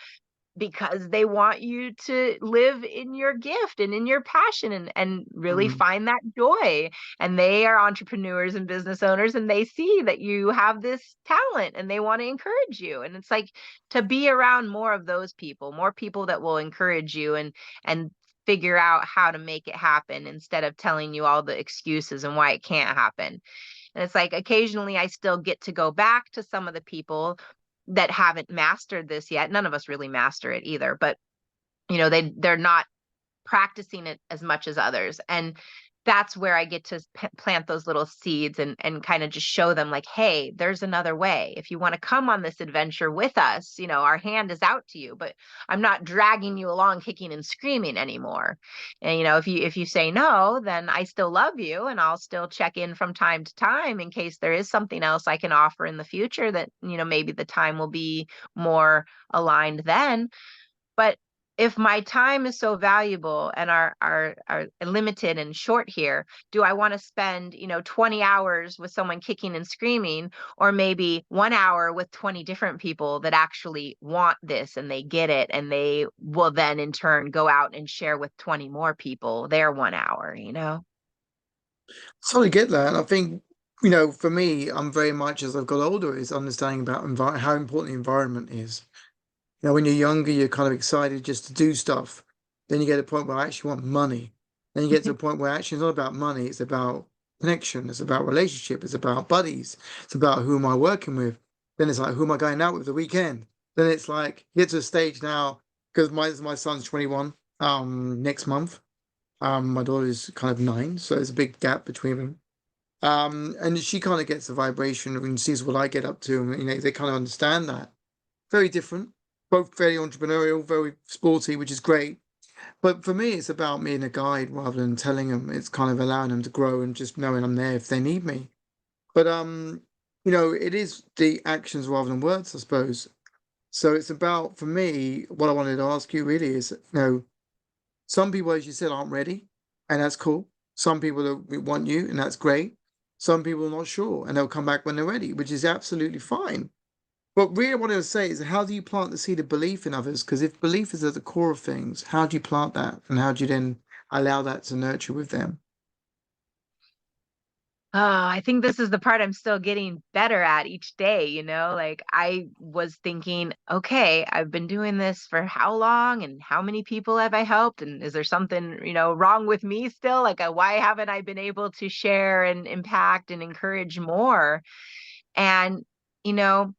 Because they want you to live in your gift and in your passion, and really Mm. find that joy. And they are entrepreneurs and business owners, and they see that you have this talent, and they want to encourage you. And it's like, to be around more of those people, more people that will encourage you, and figure out how to make it happen, instead of telling you all the excuses and why it can't happen. And it's like, occasionally I still get to go back to some of the people that haven't mastered this yet. None of us really master it either, but they're not practicing it as much as others. And that's where I get to plant those little seeds, and kind of just show them, like, hey, there's another way. If you want to come on this adventure with us, our hand is out to you, but I'm not dragging you along kicking and screaming anymore. And if you say no, then I still love you, and I'll still check in from time to time, in case there is something else I can offer in the future, that maybe the time will be more aligned then. But if my time is so valuable, and are limited and short here, do I want to spend, 20 hours with someone kicking and screaming, or maybe 1 hour with 20 different people that actually want this, and they get it, and they will then in turn go out and share with 20 more people their 1 hour? Totally get that. And I think, for me, I'm very much, as I've got older, is understanding about how important the environment is. When you're younger, you're kind of excited just to do stuff. Then you get to a point where I actually want money. Then you get to a point where actually it's not about money, it's about connection, it's about relationship, it's about buddies, it's about who am I working with. Then it's like, who am I going out with the weekend? Then it's like, you get to a stage now, because my son's 21 next month. My daughter's kind of 9, so there's a big gap between them. And she kind of gets the vibration and sees what I get up to, and they kind of understand that. Very different, both very entrepreneurial, very sporty, which is great. But for me, it's about being a guide rather than telling them. It's kind of allowing them to grow and just knowing I'm there if they need me. But it is the actions rather than words, I suppose. So it's about, for me, what I wanted to ask you really is, some people, as you said, aren't ready, and that's cool. Some people want you, and that's great. Some people are not sure, and they'll come back when they're ready, which is absolutely fine. But really, what I wanted to say is, how do you plant the seed of belief in others? Because if belief is at the core of things, how do you plant that? And how do you then allow that to nurture with them? Oh, I think this is the part I'm still getting better at each day, Like I was thinking, okay, I've been doing this for how long and how many people have I helped? And is there something, wrong with me still? Like, why haven't I been able to share and impact and encourage more? And, you know,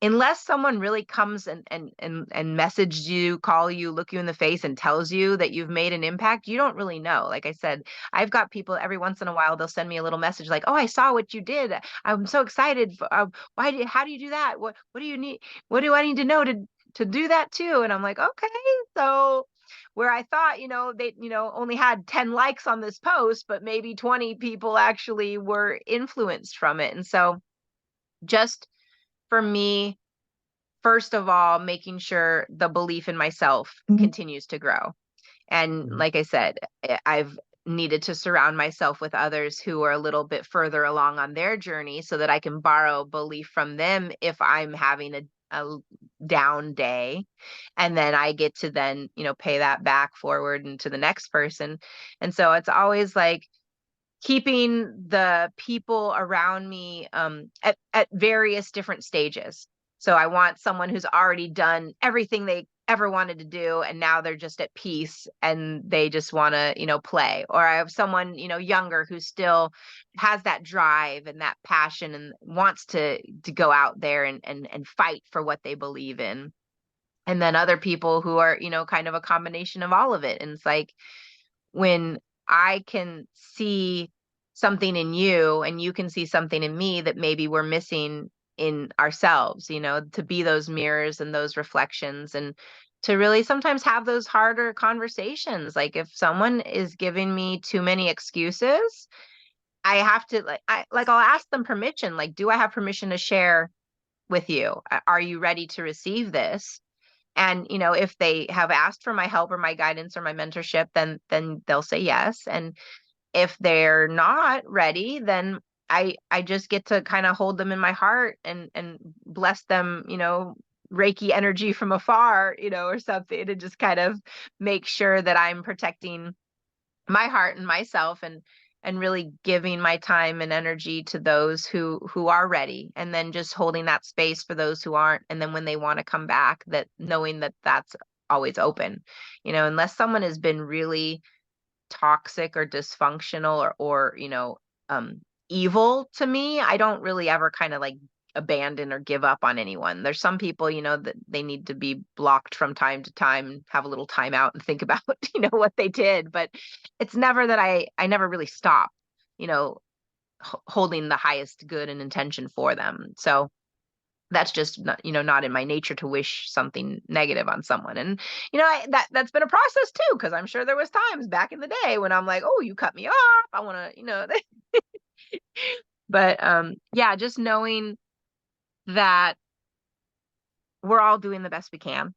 unless someone really comes and messaged you, call you, look you in the face and tells you that you've made an impact, you don't really know. Like I said, I've got people every once in a while, they'll send me a little message like, "Oh, I saw what you did. I'm so excited. How do you do that? What do you need? What do I need to know to do that too?" And I'm like, "Okay." So where I thought, they, only had 10 likes on this post, but maybe 20 people actually were influenced from it. And so just for me, first of all, making sure the belief in myself continues to grow. And like I said, I've needed to surround myself with others who are a little bit further along on their journey so that I can borrow belief from them if I'm having a down day. And then I get to then, pay that back forward into the next person. And so it's always like, keeping the people around me at various different stages. So I want someone who's already done everything they ever wanted to do, and now they're just at peace and they just want to, play. Or I have someone, younger who still has that drive and that passion and wants to go out there and fight for what they believe in. And then other people who are, kind of a combination of all of it. And it's like, when I can see something in you and you can see something in me that maybe we're missing in ourselves, to be those mirrors and those reflections, and to really sometimes have those harder conversations. Like if someone is giving me too many excuses, I have to I'll ask them permission. Like, do I have permission to share with you? Are you ready to receive this? And if they have asked for my help or my guidance or my mentorship, then they'll say yes. And if they're not ready, then I just get to kind of hold them in my heart and bless them, Reiki energy from afar, or something, to just kind of make sure that I'm protecting my heart and myself, and really giving my time and energy to those who are ready, and then just holding that space for those who aren't. And then when they want to come back, that knowing that that's always open, unless someone has been really toxic or dysfunctional or evil to me, I don't really ever kind of like abandon or give up on anyone. There's some people, that they need to be blocked from time to time, have a little time out and think about, what they did. But it's never that I never really stop, you know, holding the highest good and intention for them. So that's just not, not in my nature to wish something negative on someone. And that's been a process too, because I'm sure there was times back in the day when I'm like, oh, you cut me off, I want to, but yeah, just knowing that we're all doing the best we can,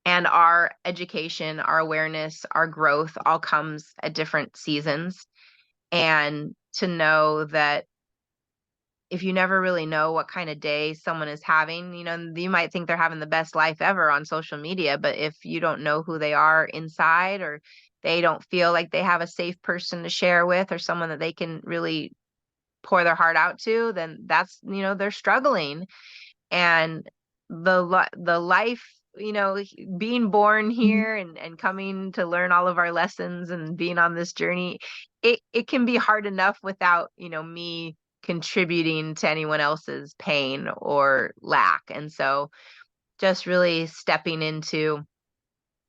and our education, our awareness, our growth all comes at different seasons. And to know that if you never really know what kind of day someone is having, you might think they're having the best life ever on social media, but if you don't know who they are inside, or they don't feel like they have a safe person to share with, or someone that they can really pour their heart out to, then that's, they're struggling. And the life, being born here and coming to learn all of our lessons and being on this journey, it can be hard enough without, me contributing to anyone else's pain or lack. And so just really stepping into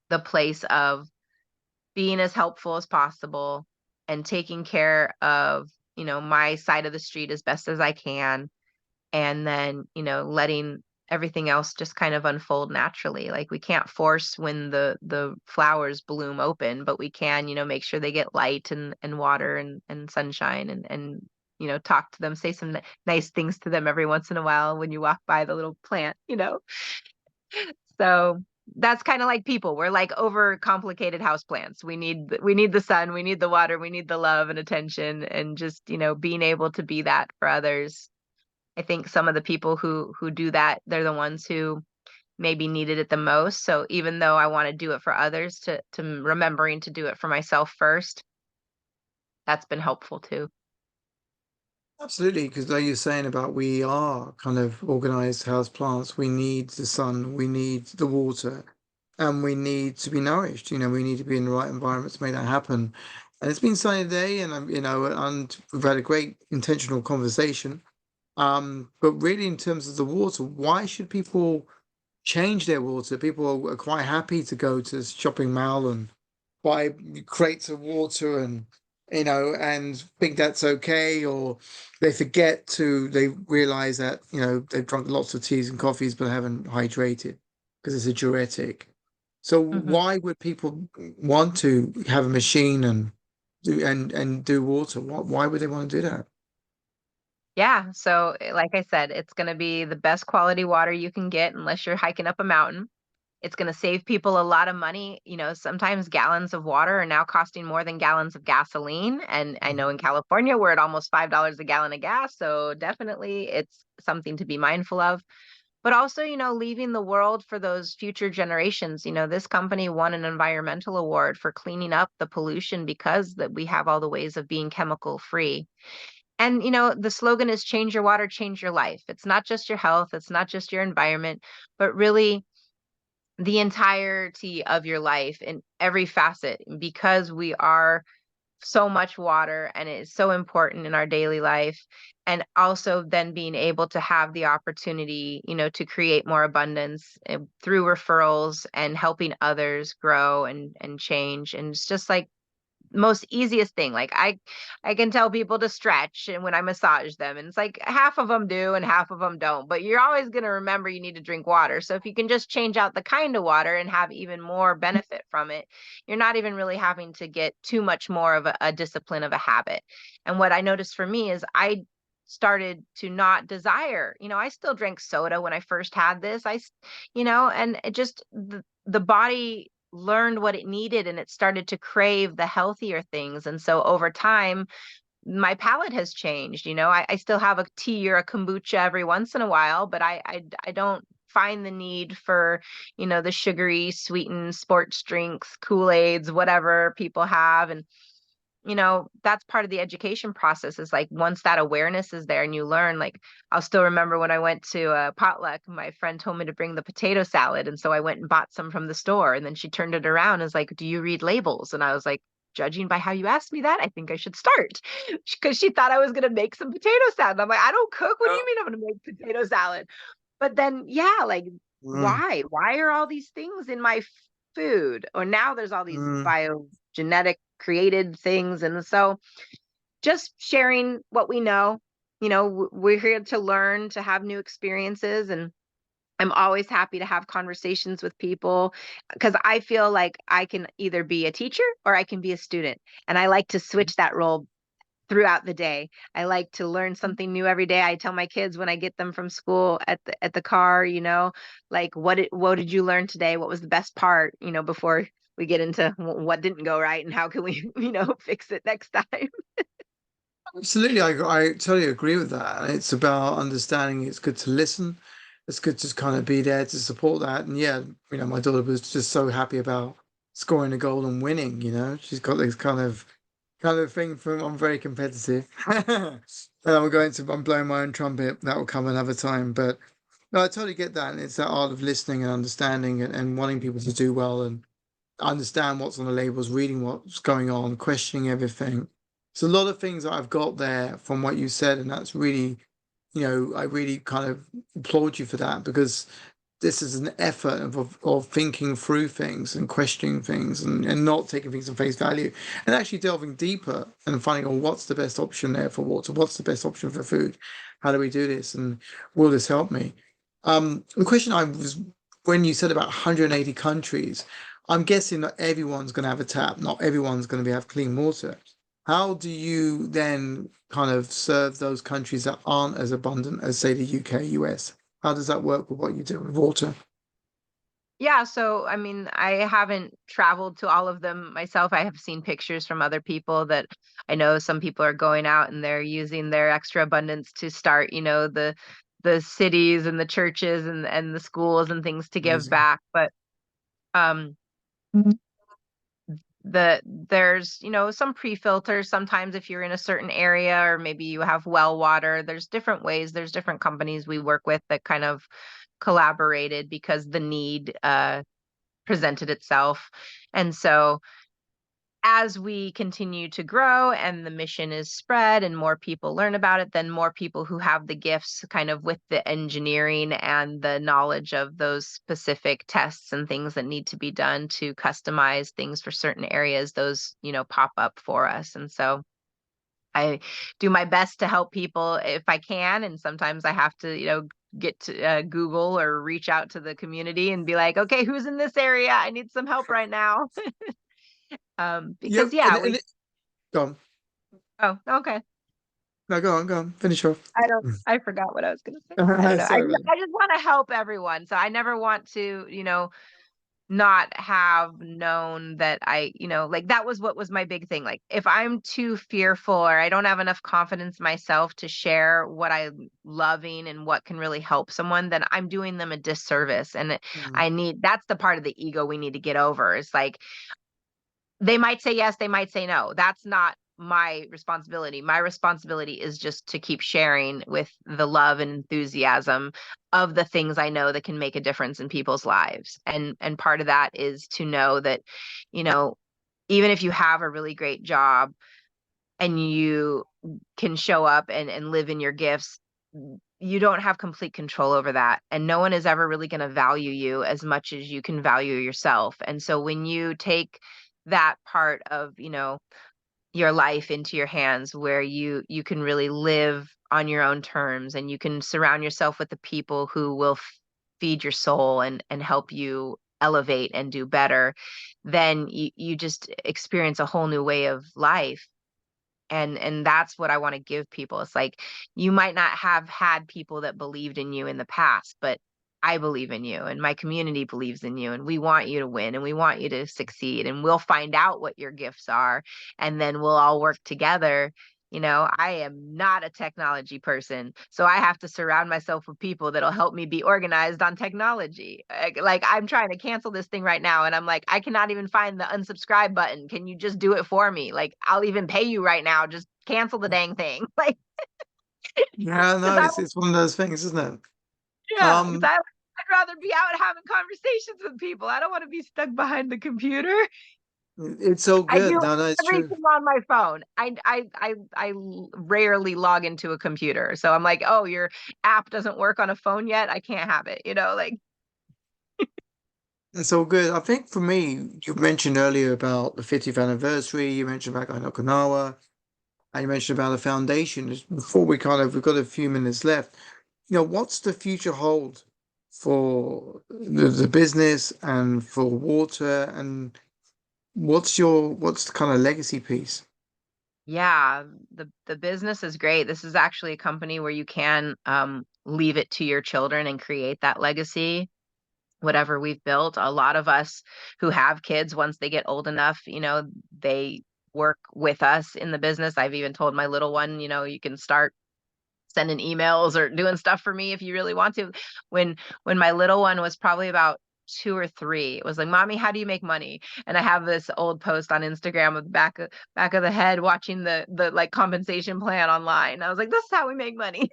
the place of being as helpful as possible and taking care of, my side of the street as best as I can. And then, letting everything else just kind of unfold naturally. Like we can't force when the flowers bloom open, but we can, make sure they get light and water and sunshine, and talk to them, say some nice things to them every once in a while when you walk by the little plant. So that's kind of like people. We're like overcomplicated houseplants. We need the sun, we need the water, we need the love and attention, and just, being able to be that for others. I think some of the people who do that, they're the ones who maybe needed it the most. So even though I want to do it for others, to remembering to do it for myself first, that's been helpful too. Absolutely, because like you're saying about we are kind of organized house plants. We need the sun, we need the water, and we need to be nourished. We need to be in the right environment to make that happen. And it's been sunny today, and and we've had a great intentional conversation. But really, in terms of the water, why should people change their water? People are quite happy to go to the shopping mall and buy crates of water and and think that's okay, or they realize that they've drunk lots of teas and coffees but haven't hydrated because it's a diuretic. So Mhm. why would people want to have a machine and do water? Why would they want to do that? Yeah, so like I said, it's going to be the best quality water you can get unless you're hiking up a mountain. It's going to save people a lot of money. Sometimes gallons of water are now costing more than gallons of gasoline. And I know in California, we're at almost $5 a gallon of gas. So definitely it's something to be mindful of. But also, leaving the world for those future generations. This company won an environmental award for cleaning up the pollution because that we have all the ways of being chemical free. And, the slogan is change your water, change your life. It's not just your health, it's not just your environment, but really the entirety of your life in every facet because we are so much water and it is so important in our daily life. And also then being able to have the opportunity, to create more abundance through referrals and helping others grow and change. And it's just like most easiest thing. Like I can tell people to stretch and when I massage them and it's like half of them do and half of them don't, but you're always going to remember you need to drink water. So if you can just change out the kind of water and have even more benefit from it, you're not even really having to get too much more of a discipline of a habit. And what I noticed for me is I started to not desire, I still drank soda when I first had this. And it just the body learned what it needed and it started to crave the healthier things. And so over time, my palate has changed. I still have a tea or a kombucha every once in a while, but I don't find the need for, the sugary, sweetened sports drinks, Kool-Aids, whatever people have. And that's part of the education process is like once that awareness is there and you learn, like I'll still remember when I went to a potluck, my friend told me to bring the potato salad. And so I went and bought some from the store. And then she turned it around and was like, do you read labels? And I was like, judging by how you asked me that, I think I should start because she thought I was going to make some potato salad. And I'm like, I don't cook. What do you Oh. mean I'm going to make potato salad? But then, yeah, like Mm, why are all these things in my food? Or now there's all these mm. biogenetic created things. And so just sharing what we know, we're here to learn, to have new experiences. And I'm always happy to have conversations with people because I feel like I can either be a teacher or I can be a student. And I like to switch that role throughout the day. I like to learn something new every day. I tell my kids when I get them from school at the car, like what did you learn today? What was the best part, before we get into what didn't go right and how can we, fix it next time. Absolutely, I totally agree with that. And it's about understanding it's good to listen. It's good to kind of be there to support that. And yeah, my daughter was just so happy about scoring a goal and winning, She's got this kind of thing from I'm very competitive. And I'm blowing my own trumpet. That will come another time. But no, I totally get that. And it's that art of listening and understanding and wanting people to do well and understand what's on the labels, reading what's going on, questioning everything. So a lot of things that I've got there from what you said, and that's really, I really kind of applaud you for that because this is an effort of thinking through things and questioning things and not taking things at face value and actually delving deeper and finding out what's the best option there for water, what's the best option for food, how do we do this, and will this help me? The question I was when you said about 180 countries, I'm guessing not everyone's going to have a tap, not everyone's going to have clean water. How do you then kind of serve those countries that aren't as abundant as, say, the UK, US? How does that work with what you do with water? Yeah, so I mean, I haven't traveled to all of them myself. I have seen pictures from other people that I know some people are going out and they're using their extra abundance to start, the cities and the churches and the schools and things to give Amazing. back. But um there's, some pre-filters sometimes if you're in a certain area, or maybe you have well water. There's different ways. There's different companies we work with that kind of collaborated because the need presented itself. And so as we continue to grow and the mission is spread and more people learn about it, then more people who have the gifts kind of with the engineering and the knowledge of those specific tests and things that need to be done to customize things for certain areas, those, pop up for us. And so I do my best to help people if I can. And sometimes I have to, get to Google or reach out to the community and be like, okay, who's in this area? I need some help right now. Yeah, Because yeah, go on. oh, okay. No, go on, finish off. I forgot what I was going to say. I don't know. Sorry, man. I just want to help everyone. So I never want to, not have known that like that was what was my big thing. Like if I'm too fearful or I don't have enough confidence in myself to share what I'm loving and what can really help someone, then I'm doing them a disservice. And that's the part of the ego we need to get over. It's like, they might say yes, they might say no. That's not my responsibility. My responsibility is just to keep sharing with the love and enthusiasm of the things I know that can make a difference in people's lives. And part of that is to know that, even if you have a really great job and you can show up and live in your gifts, you don't have complete control over that. And no one is ever really going to value you as much as you can value yourself. And so when you take that part of, your life into your hands, where you can really live on your own terms and you can surround yourself with the people who will feed your soul and help you elevate and do better, then you just experience a whole new way of life. And that's what I want to give people. It's like, you might not have had people that believed in you in the past, but I believe in you and my community believes in you, and we want you to win and we want you to succeed, and we'll find out what your gifts are, and then we'll all work together. I am not a technology person, so I have to surround myself with people that'll help me be organized on technology. Like I'm trying to cancel this thing right now, and I'm like, I cannot even find the unsubscribe button. Can you just do it for me? Like, I'll even pay you right now. Just cancel the dang thing. Like, Yeah, no, because it's one of those things, isn't it? because Um, I'd rather be out having conversations with people. I don't want to be stuck behind the computer. it's so I good. do No, no, it's true. everything on my phone. I rarely log into a computer. So I'm like, oh, your app doesn't work on a phone yet. I can't have it. Like, It's all good. I think for me, you mentioned earlier about the 50th anniversary. You mentioned about going to Okinawa, and you mentioned about the foundation. Just before we've got a few minutes left. What's the future hold for the business and for water, and what's the kind of legacy piece? yeah, the business is great. This is actually a company where you can leave it to your children and create that legacy. Whatever we've built, a lot of us who have kids, once they get old enough, they work with us in the business. I've even told my little one, you can start sending emails or doing stuff for me if you really want to. When my little one was probably about 2 or 3, it was like, mommy, how do you make money? And I have this old post on Instagram of the back of the head watching the like compensation plan online. I was like, this is how we make money.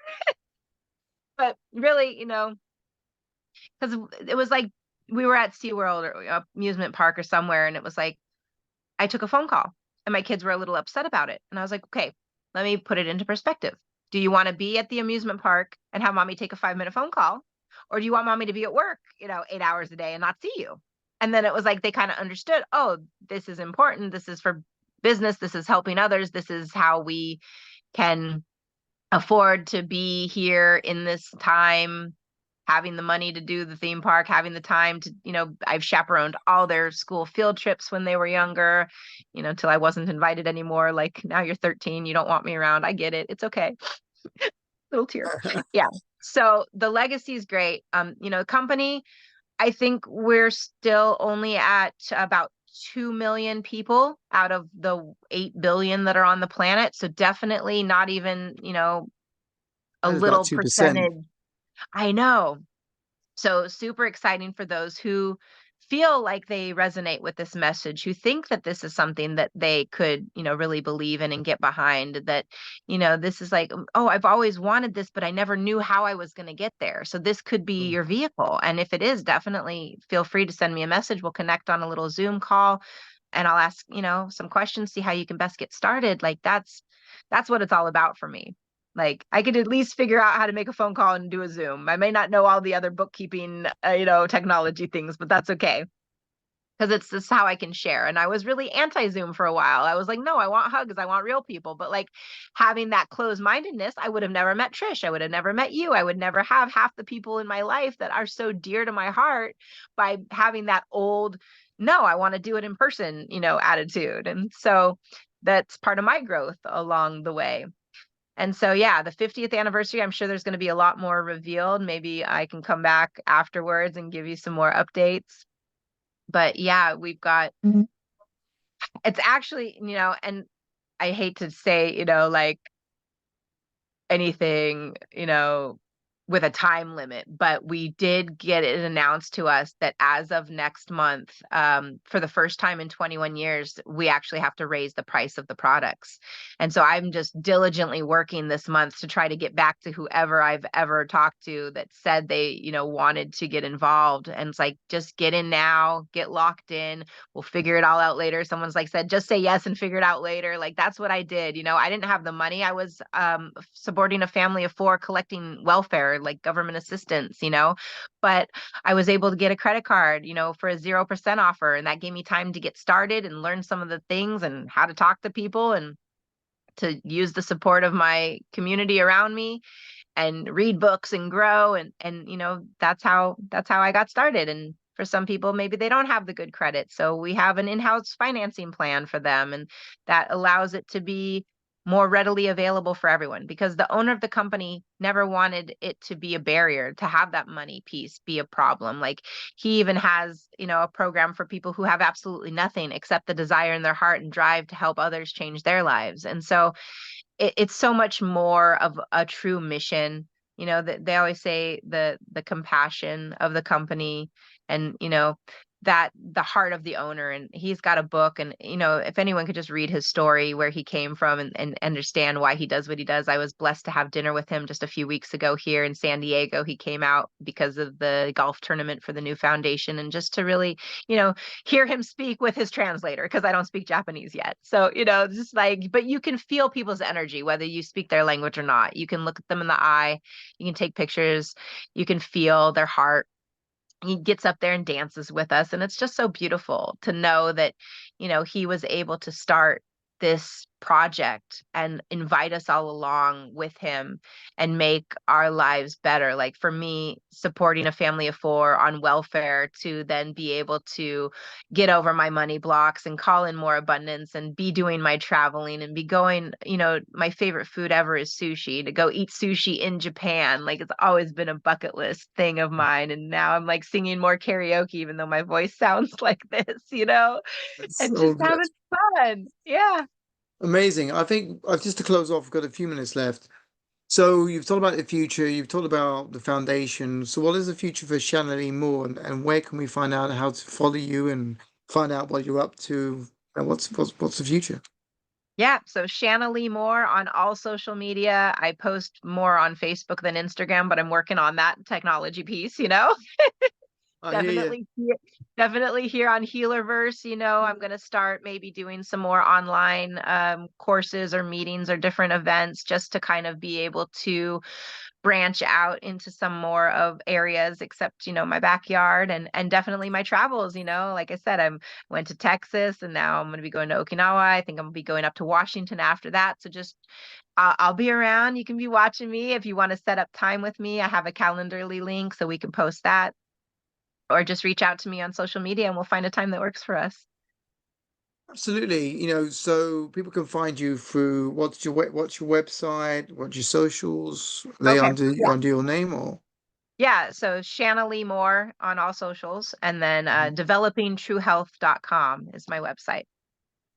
But really, because it was like we were at SeaWorld or amusement park or somewhere, and it was like I took a phone call and my kids were a little upset about it. And I was like, okay, let me put it into perspective. Do you want to be at the amusement park and have mommy take a 5-minute phone call? Or do you want mommy to be at work, 8 hours a day and not see you? And then it was like they kind of understood, oh, this is important. This is for business. This is helping others. This is how we can afford to be here in this time, having the money to do the theme park, having the time to, I've chaperoned all their school field trips when they were younger, till I wasn't invited anymore. Like, now you're 13, you don't want me around. I get it. It's okay. Little tear. Yeah. So the legacy is great. Company, I think we're still only at about 2 million people out of the 8 billion that are on the planet. So definitely not even, a That is about little 2%. percentage. I know. So super exciting for those who feel like they resonate with this message, who think that this is something that they could, really believe in and get behind, that, this is like, oh, I've always wanted this, but I never knew how I was going to get there. So this could be Mm. your vehicle. And if it is, definitely feel free to send me a message. We'll connect on a little Zoom call and I'll ask, some questions, see how you can best get started. Like that's what it's all about for me. Like I could at least figure out how to make a phone call and do a Zoom. I may not know all the other bookkeeping, technology things, but that's okay. Because it's just how I can share. And I was really anti Zoom for a while. I was like, no, I want hugs. I want real people. But like having that closed mindedness, I would have never met Trish. I would have never met you. I would never have half the people in my life that are so dear to my heart by having that old, no, I want to do it in person, attitude. And so that's part of my growth along the way. And so, yeah, the 50th anniversary, I'm sure there's going to be a lot more revealed. Maybe I can come back afterwards and give you some more updates. But yeah, we've got, it's actually, and I hate to say, like anything, with a time limit, but we did get it announced to us that as of next month, for the first time in 21 years, we actually have to raise the price of the products. And so I'm just diligently working this month to try to get back to whoever I've ever talked to that said they, wanted to get involved. And it's like, just get in now, get locked in. We'll figure it all out later. Someone's like said, just say yes and figure it out later. Like that's what I did. I didn't have the money. I was supporting a family of 4 collecting welfare, like government assistance, but I was able to get a credit card, for a 0% offer. And that gave me time to get started and learn some of the things and how to talk to people and to use the support of my community around me and read books and grow. And that's how I got started. And for some people, maybe they don't have the good credit. So we have an in-house financing plan for them. And that allows it to be more readily available for everyone, because the owner of the company never wanted it to be a barrier, to have that money piece be a problem. Like he even has, a program for people who have absolutely nothing except the desire in their heart and drive to help others change their lives. And so it's so much more of a true mission. That they always say the compassion of the company, and that the heart of the owner. And he's got a book, and if anyone could just read his story, where he came from, and understand why he does what he does. I was blessed to have dinner with him just a few weeks ago here in San Diego. He came out because of the golf tournament for the new foundation, and just to really, hear him speak with his translator, because I don't speak Japanese yet. So, just like, but you can feel people's energy, whether you speak their language or not. You can look at them in the eye, you can take pictures, you can feel their heart. He gets up there and dances with us. And it's just so beautiful to know that, he was able to start this project and invite us all along with him and make our lives better. Like for me, supporting a family of 4 on welfare, to then be able to get over my money blocks and call in more abundance and be doing my traveling and be going, my favorite food ever is sushi, to go eat sushi in Japan. Like it's always been a bucket list thing of mine. And now I'm like singing more karaoke, even though my voice sounds like this, That's and just so having fun. Yeah. amazing. I think just to close off, we've got a few minutes left. So you've talked about the future, you've talked about the foundation. So what is the future for Shanna Lee Moore, and where can we find out how to follow you and find out what you're up to, and what's the future? Yeah. So Shanna Lee Moore on all social media. I post more on Facebook than Instagram, but I'm working on that technology piece, I hear you. Definitely here on Healerverse. I'm going to start maybe doing some more online courses or meetings or different events, just to kind of be able to branch out into some more of areas except, my backyard, and definitely my travels. Like I said, went to Texas, and now I'm going to be going to Okinawa. I think I'm going to be going up to Washington after that. So just I'll be around. You can be watching me if you want to set up time with me. I have a Calendarly link so we can post that, or just reach out to me on social media and we'll find a time that works for us. Absolutely. So people can find you through what's your website, what's your socials? Are they Okay. under your name, or? Yeah. So Shanna Lee Moore on all socials, and then Mhm. developingtruehealth.com is my website.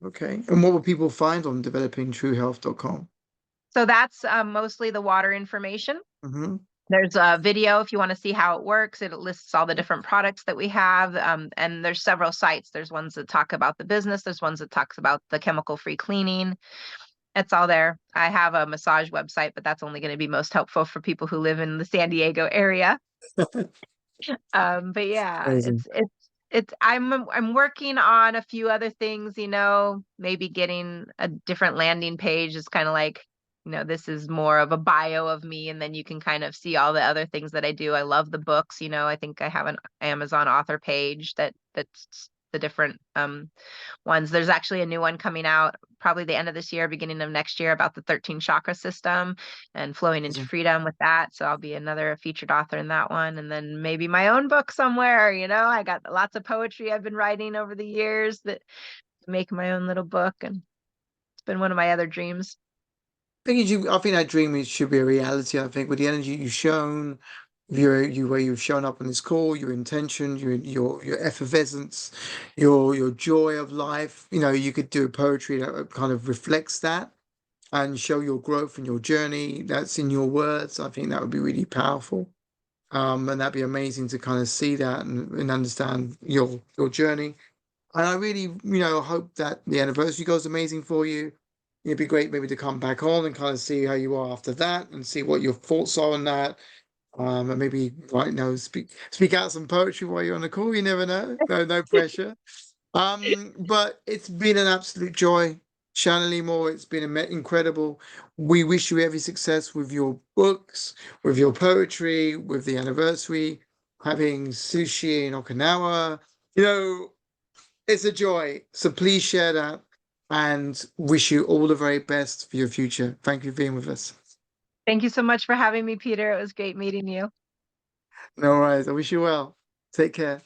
Okay. And what will people find on developingtruehealth.com? So that's mostly the water information. Mm-hmm. There's a video if you want to see how it works. It lists all the different products that we have. And there's several sites. There's ones that talk about the business. There's ones that talks about the chemical-free cleaning. It's all there. I have a massage website, but that's only going to be most helpful for people who live in the San Diego area. But yeah, Amazing. I'm working on a few other things, maybe getting a different landing page is kind of like, this is more of a bio of me, and then you can kind of see all the other things that I do. I love the books, I think I have an Amazon author page that's the different ones. There's actually a new one coming out probably the end of this year, beginning of next year, about the 13 chakra system and flowing into Amazing. freedom with that. So I'll be another featured author in that one. And then maybe my own book somewhere, I got lots of poetry I've been writing over the years that make my own little book. And it's been one of my other dreams. I think that dream should be a reality. I think with the energy you've shown, where you've shown up on this call, your intention, your effervescence, your joy of life. You could do poetry that kind of reflects that and show your growth and your journey. That's in your words. I think that would be really powerful. And that'd be amazing to kind of see that and understand your journey. And I really, hope that the anniversary goes amazing for you. It'd be great maybe to come back on and kind of see how you are after that and see what your thoughts are on that. And maybe right now speak out some poetry while you're on the call. You never know. No pressure. But it's been an absolute joy. Shanna Lee Moore, it's been incredible. We wish you every success with your books, with your poetry, with the anniversary, having sushi in Okinawa. It's a joy. So please share that and wish you all the very best for your future. Thank you for being with us. Thank you so much for having me, Peter. It was great meeting you. No worries. I wish you well. Take care.